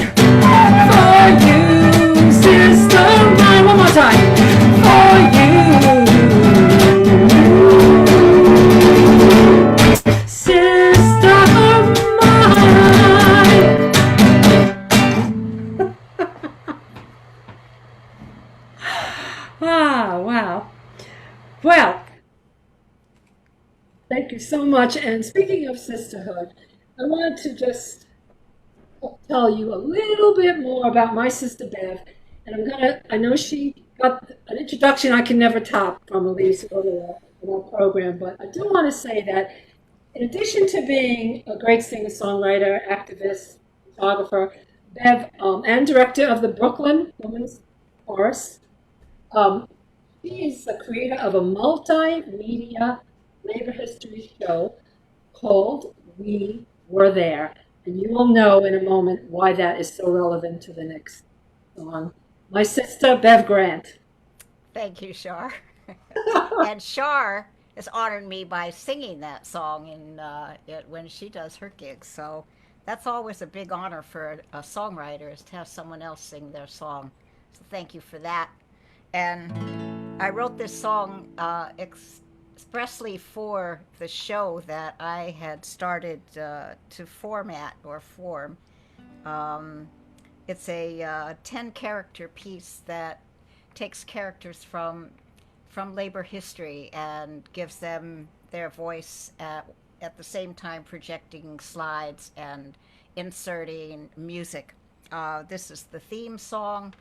For you, sister mine. One more time. For you, sister mine. Wow. Well, thank you so much. And speaking of sisterhood, I wanted to just tell you a little bit more about my sister Bev. And I know she got an introduction I can never top from Elise earlier in our program, but I do want to say that in addition to being a great singer-songwriter, activist, photographer, Bev, and director of the Brooklyn Women's Chorus, she is the creator of a multimedia labor history show called We Were There. And you will know in a moment why that is so relevant to the next song. My sister, Bev Grant. Thank you, Shar. And Shar has honored me by singing that song when she does her gigs. So that's always a big honor for a songwriter, is to have someone else sing their song. So thank you for that. And I wrote this song expressly for the show that I had started to format or form. It's a 10-character piece that takes characters from labor history and gives them their voice at the same time projecting slides and inserting music. This is the theme song.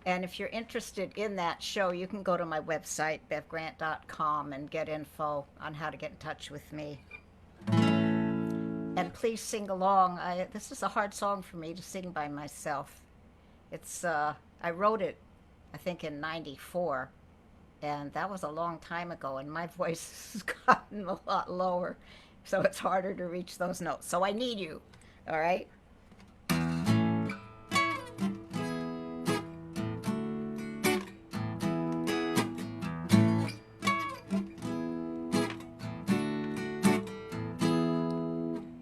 And if you're interested in that show, you can go to my website, bevgrant.com, and get info on how to get in touch with me. And please sing along. This is a hard song for me to sing by myself. I wrote it, I think, in '94, and that was a long time ago, and my voice has gotten a lot lower, so it's harder to reach those notes. So I need you, all right?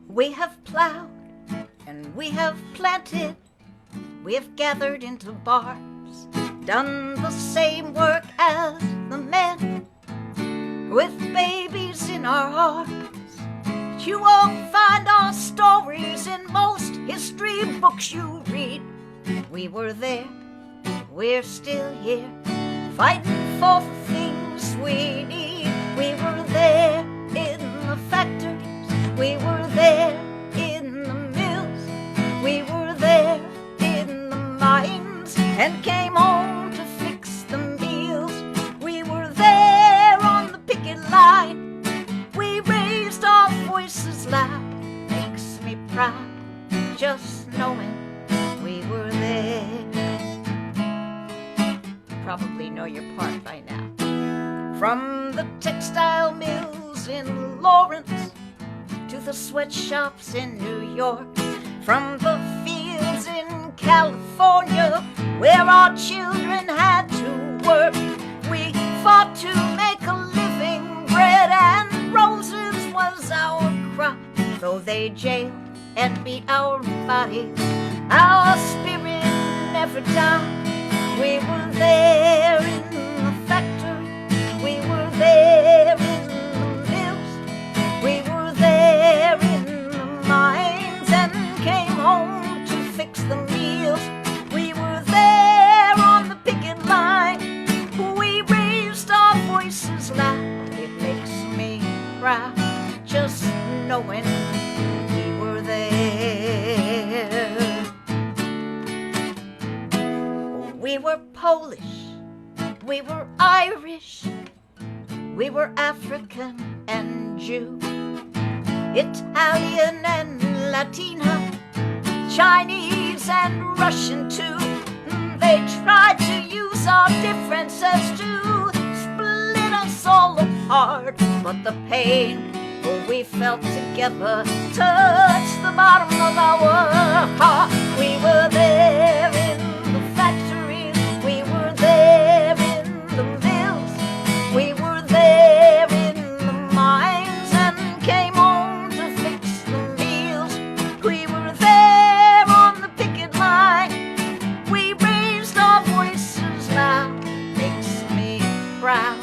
We have plowed and we have planted, we have gathered into bars, done the same work as the men, with babies in our arms. You won't find our stories in most history books you read. We were there, we're still here, fighting for the things we need. We were there in the factories, we were there in the mills, we were there in the mines, and came home to fix the meals. We were there on the picket line, we raised our voices loud. Makes me proud just knowing we were there. Probably know your part by now. From the textile mills in Lawrence to the sweatshops in New York, from the fields in California where our children had to work, we fought to make a living. Bread and roses was our crop. Though they jailed and beat our bodies, our spirit never died. We were there in the factory, we were there in the mills, we were there in the mines, and came home to fix the meals. We were there on the picket line, we raised our voices loud. It makes me proud just knowing we were there. We were Polish, we were Irish, we were African and Jew, Italian and Latina, Chinese and Russian too. They tried to use our differences to split us all apart, but the pain we felt together touched the bottom of our heart. We were there in the factories, we were there in the mills, we were there in the mines, and came home to fix the meals. We were there on the picket line, we raised our voices loud. Makes me proud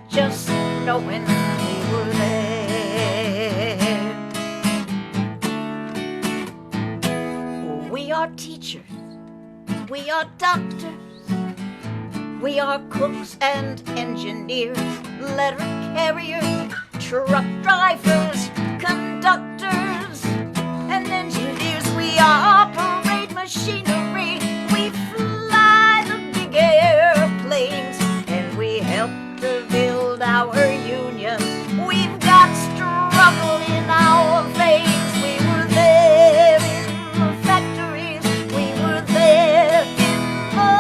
just knowing we were there. We are teachers, we are doctors, we are cooks and engineers, letter carriers, truck drivers, conductors, and engineers. We operate machinery, we fly the big airplanes, and we help to build our unions. We've got struggle in our veins. We were there in the factories, we were there in the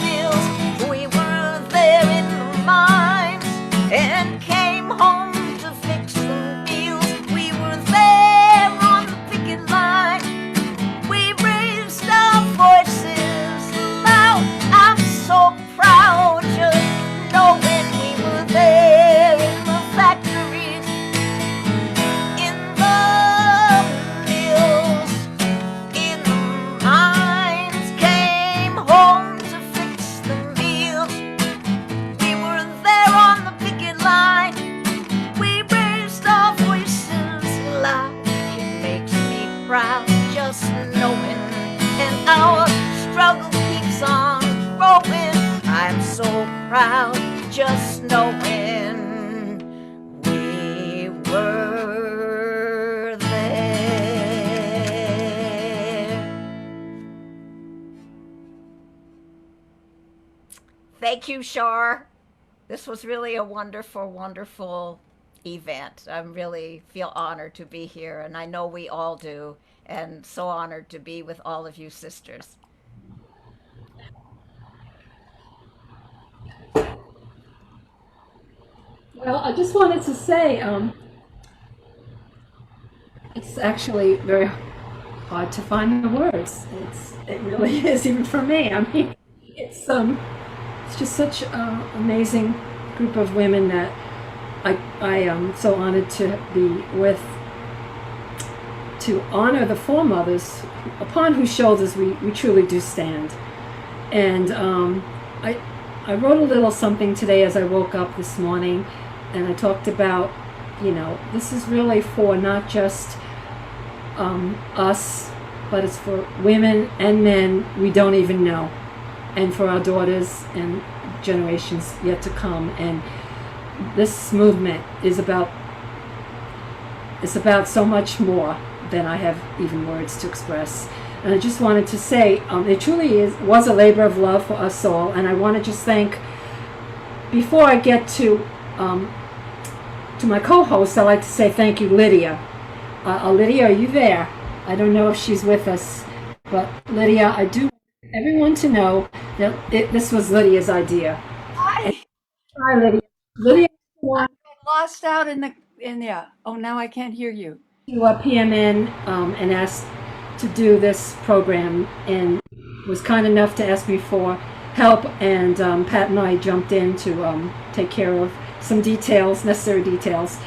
mills, we were there in the mines, and came home to fix the meals. We were there on the picket line, we raised our proud just knowing we were there. Thank you, Shar. This was really a wonderful, wonderful event. I really feel honored to be here, and I know we all do, and so honored to be with all of you sisters. Well, I just wanted to say, it's actually very hard to find the words. It really is, even for me. I mean, it's just such an amazing group of women that I am so honored to be with, to honor the foremothers upon whose shoulders we truly do stand. And I wrote a little something today as I woke up this morning, and I talked about, this is really for not just us, but it's for women and men we don't even know, and for our daughters and generations yet to come. And this movement is about so much more than I have even words to express. And I just wanted to say, it truly was a labor of love for us all. And I want to just thank, before I get to my co-host, I'd like to say thank you, Lydia. Lydia, are you there? I don't know if she's with us, but Lydia, I do want everyone to know that this was Lydia's idea. Hi. Hi, Lydia. Lydia I got lost out in the oh, now I can't hear you. You PMN and asked to do this program, and was kind enough to ask me for help, and Pat and I jumped in to take care of some necessary details.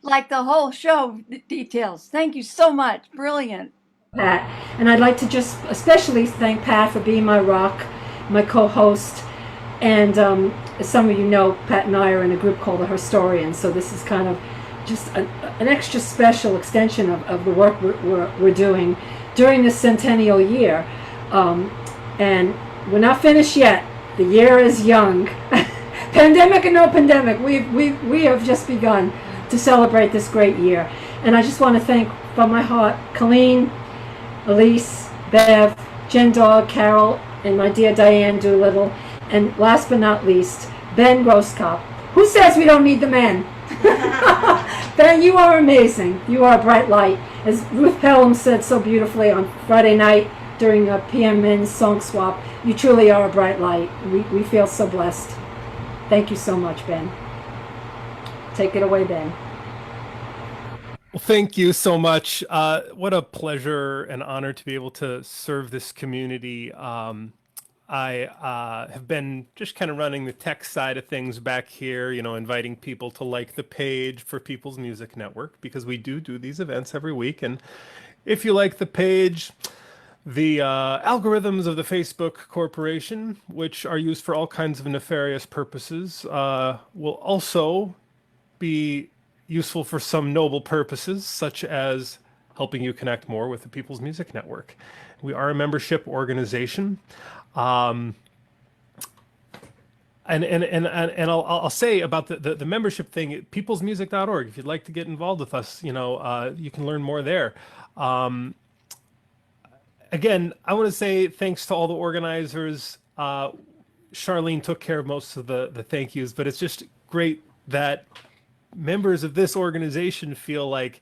Like the whole show details. Thank you so much. Brilliant. Pat. And I'd like to just especially thank Pat for being my rock, my co-host. And as some of you know, Pat and I are in a group called the Historians, so this is kind of just an extra special extension of the work we're doing during this centennial year. And we're not finished yet. The year is young. Pandemic and no pandemic, we have just begun to celebrate this great year. And I just want to thank from my heart Colleen, Elise, Bev, Jen Dog, Carol, and my dear Diane Doolittle, and last but not least, Ben Grosskopf. Who says we don't need the men? Ben, you are amazing. You are a bright light. As Ruth Pelham said so beautifully on Friday night during a PMN song swap, you truly are a bright light. We feel so blessed. Thank you so much, Ben. Take it away, Ben. Well, thank you so much. What a pleasure and honor to be able to serve this community. I have been just kind of running the tech side of things back here, inviting people to like the page for People's Music Network, because we do these events every week. And if you like the page, the algorithms of the Facebook Corporation, which are used for all kinds of nefarious purposes, will also be useful for some noble purposes, such as helping you connect more with the People's Music Network. We are a membership organization. And I'll say about the membership thing, peoplesmusic.org. If you'd like to get involved with us, you can learn more there. Again, I want to say thanks to all the organizers. Charlene took care of most of the thank yous, but it's just great that members of this organization feel like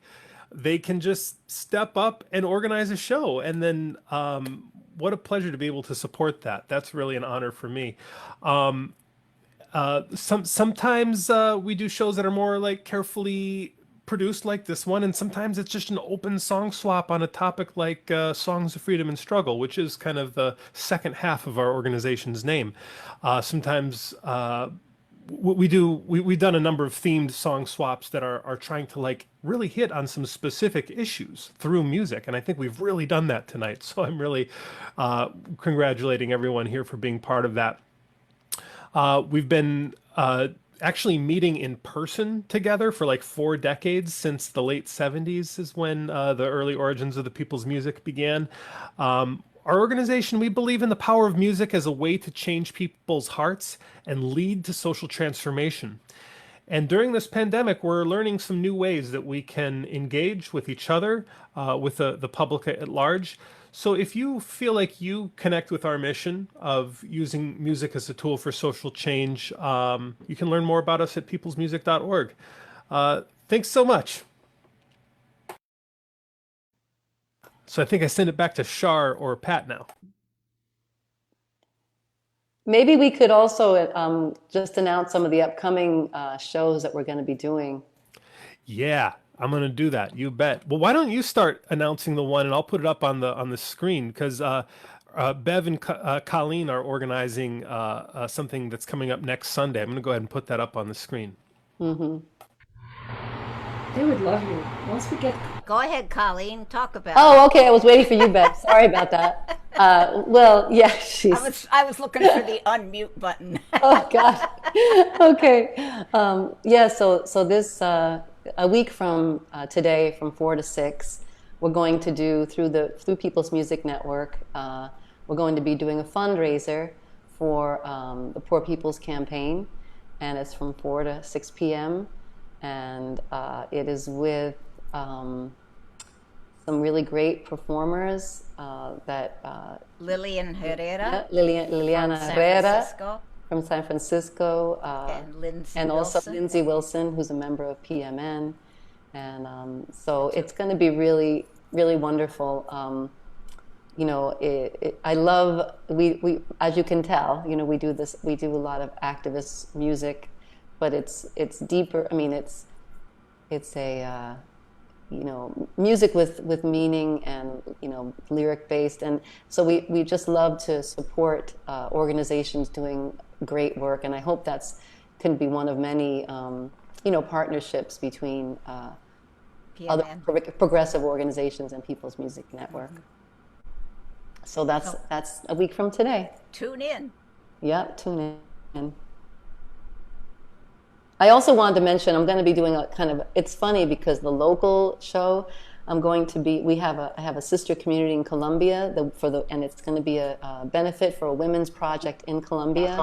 they can just step up and organize a show. And then what a pleasure to be able to support that. That's really an honor for me. Sometimes we do shows that are more like carefully produced like this one, and sometimes it's just an open song swap on a topic like Songs of Freedom and Struggle, which is kind of the second half of our organization's name. Sometimes we've done a number of themed song swaps that are trying to like really hit on some specific issues through music, and I think we've really done that tonight. So I'm really congratulating everyone here for being part of that. We've been actually meeting in person together for like 4 decades. Since the late 70s is when the early origins of the People's Music began. Our organization, we believe in the power of music as a way to change people's hearts and lead to social transformation. And during this pandemic, we're learning some new ways that we can engage with each other, with the public at large. So if you feel like you connect with our mission of using music as a tool for social change, you can learn more about us at peoplesmusic.org. Thanks so much. So I think I send it back to Shar or Pat now. Maybe we could also just announce some of the upcoming shows that we're going to be doing. Yeah, I'm going to do that. You bet. Well, why don't you start announcing the one, and I'll put it up on the screen, because Bev and Colleen are organizing something that's coming up next Sunday. I'm going to go ahead and put that up on the screen. Mm-hmm. They would love you. Once we get... Go ahead, Colleen. Talk about Oh, okay. I was waiting for you, Bev. Sorry about that. Well, yeah, I was looking for the unmute button. Oh, God. Okay. Yeah, so this, a week from today, from 4 to 6, we're going to do, through People's Music Network, we're going to be doing a fundraiser for the Poor People's Campaign, and it's from 4 to 6 p.m., and it is with some really great performers that Liliana Herrera, Liliana from San Herrera Francisco. From San Francisco, and also Lindsay Wilson, who's a member of PMN, and so it's going to be really, really wonderful. You know, I love we as you can tell, you know, we do a lot of activist music, but it's deeper. I mean, it's a you know, music with meaning and, you know, lyric based, and so we just love to support organizations doing great work, and I hope can be one of many you know, partnerships between other progressive organizations and People's Music Network. Mm-hmm. So that's a week from today. Tune in. Yep, tune in. I also wanted to mention I'm going to be doing a kind of, it's funny because the local show I have a sister community in Colombia and it's going to be a benefit for a women's project in Colombia.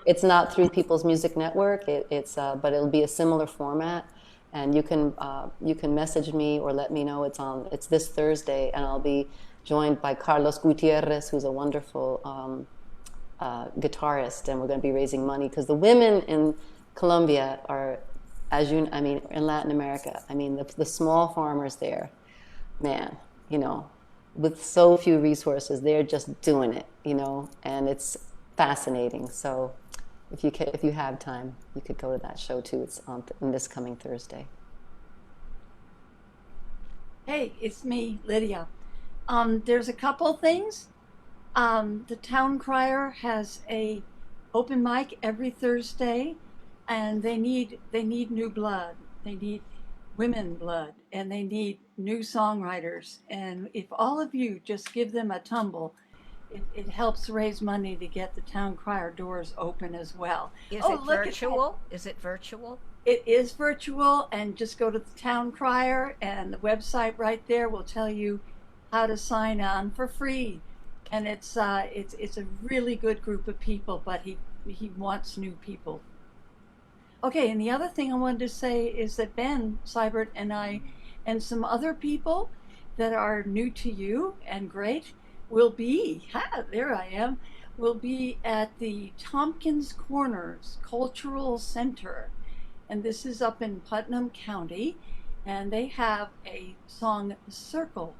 It's not through People's Music Network, but it'll be a similar format, and you can message me or let me know. It's this Thursday, and I'll be joined by Carlos Gutierrez, who's a wonderful guitarist, and we're going to be raising money because the women in Colombia are, in Latin America, the small farmers there, man, you know, with so few resources, they're just doing it, you know, and it's fascinating. So if you have time, you could go to that show too. It's on this coming Thursday. Hey, it's me, Lydia. There's a couple things. The town crier has a open mic every Thursday, and they need new blood. They need women blood, and they need new songwriters. And if all of you just give them a tumble, it helps raise money to get the town crier doors open as well. Is it virtual? Is it virtual? It is virtual, and just go to the town crier, and the website right there will tell you how to sign on for free. And it's a really good group of people, but he wants new people. Okay, and the other thing I wanted to say is that Ben Seibert and I and some other people that are new to you and great will be at the Tompkins Corners Cultural Center, and this is up in Putnam County, and they have a song circle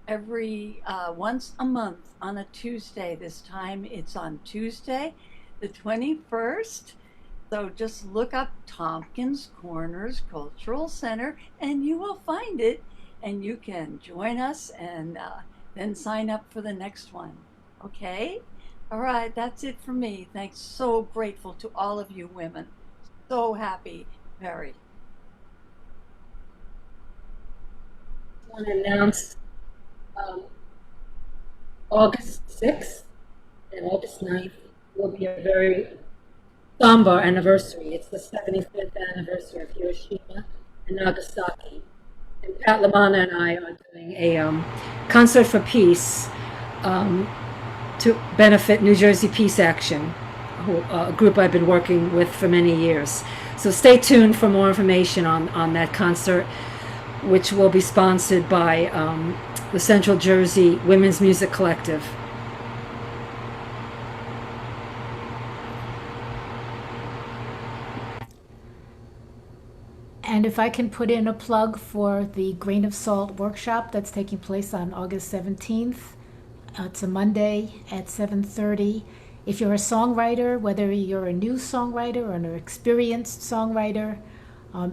every once a month on a Tuesday. This time it's on Tuesday the 21st. So just look up Tompkins Corners Cultural Center and you will find it, and you can join us and then sign up for the next one. Okay? All right, that's it for me. Thanks. So grateful to all of you women. So happy, very. I want to announce August 6th and August 9th will be a very somber anniversary. It's the 75th anniversary of Hiroshima and Nagasaki. And Pat LaManna and I are doing a concert for peace to benefit New Jersey Peace Action, a group I've been working with for many years. So stay tuned for more information on that concert, which will be sponsored by the Central Jersey Women's Music Collective. And if I can put in a plug for the Grain of Salt workshop that's taking place on August 17th. It's a Monday at 7:30. If you're a songwriter, whether you're a new songwriter or an experienced songwriter,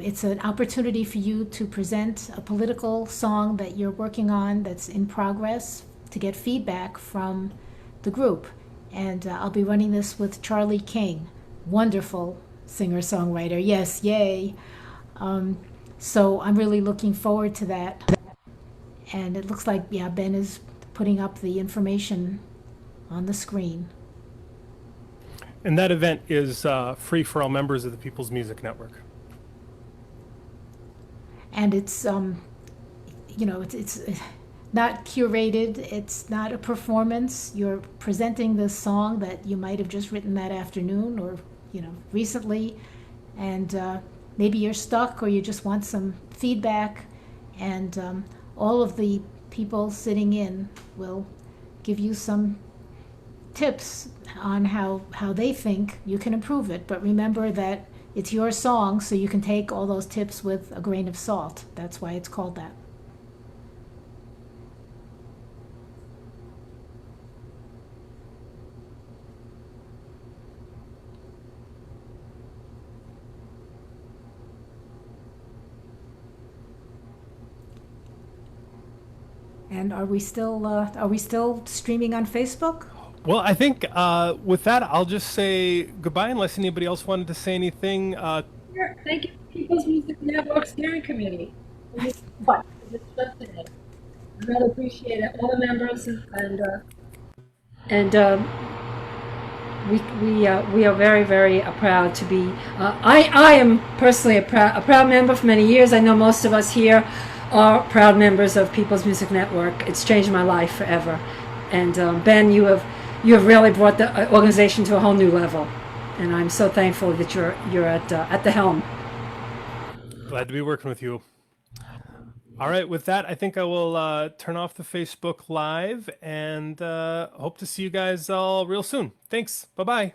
it's an opportunity for you to present a political song that you're working on that's in progress to get feedback from the group. And I'll be running this with Charlie King, wonderful singer-songwriter. Yes, yay. So I'm really looking forward to that. And it looks like, yeah, Ben is putting up the information on the screen. And that event is free for all members of the People's Music Network. And it's, it's not curated. It's not a performance. You're presenting this song that you might have just written that afternoon or, recently. And maybe you're stuck or you just want some feedback. And all of the people sitting in will give you some tips on how they think you can improve it. But remember that it's your song, so you can take all those tips with a grain of salt. That's why it's called that. And are we still streaming on Facebook? Well, I think with that, I'll just say goodbye unless anybody else wanted to say anything. Sure. Thank you, People's Music Network Steering Committee. What? I really appreciate it. All the members and we are very, very proud to be. I am personally a proud member for many years. I know most of us here are proud members of People's Music Network. It's changed my life forever. And Ben, you have really brought the organization to a whole new level, and I'm so thankful that you're at the helm. Glad to be working with you. All right, with that, I think I will turn off the Facebook Live and hope to see you guys all real soon. Thanks. Bye-bye.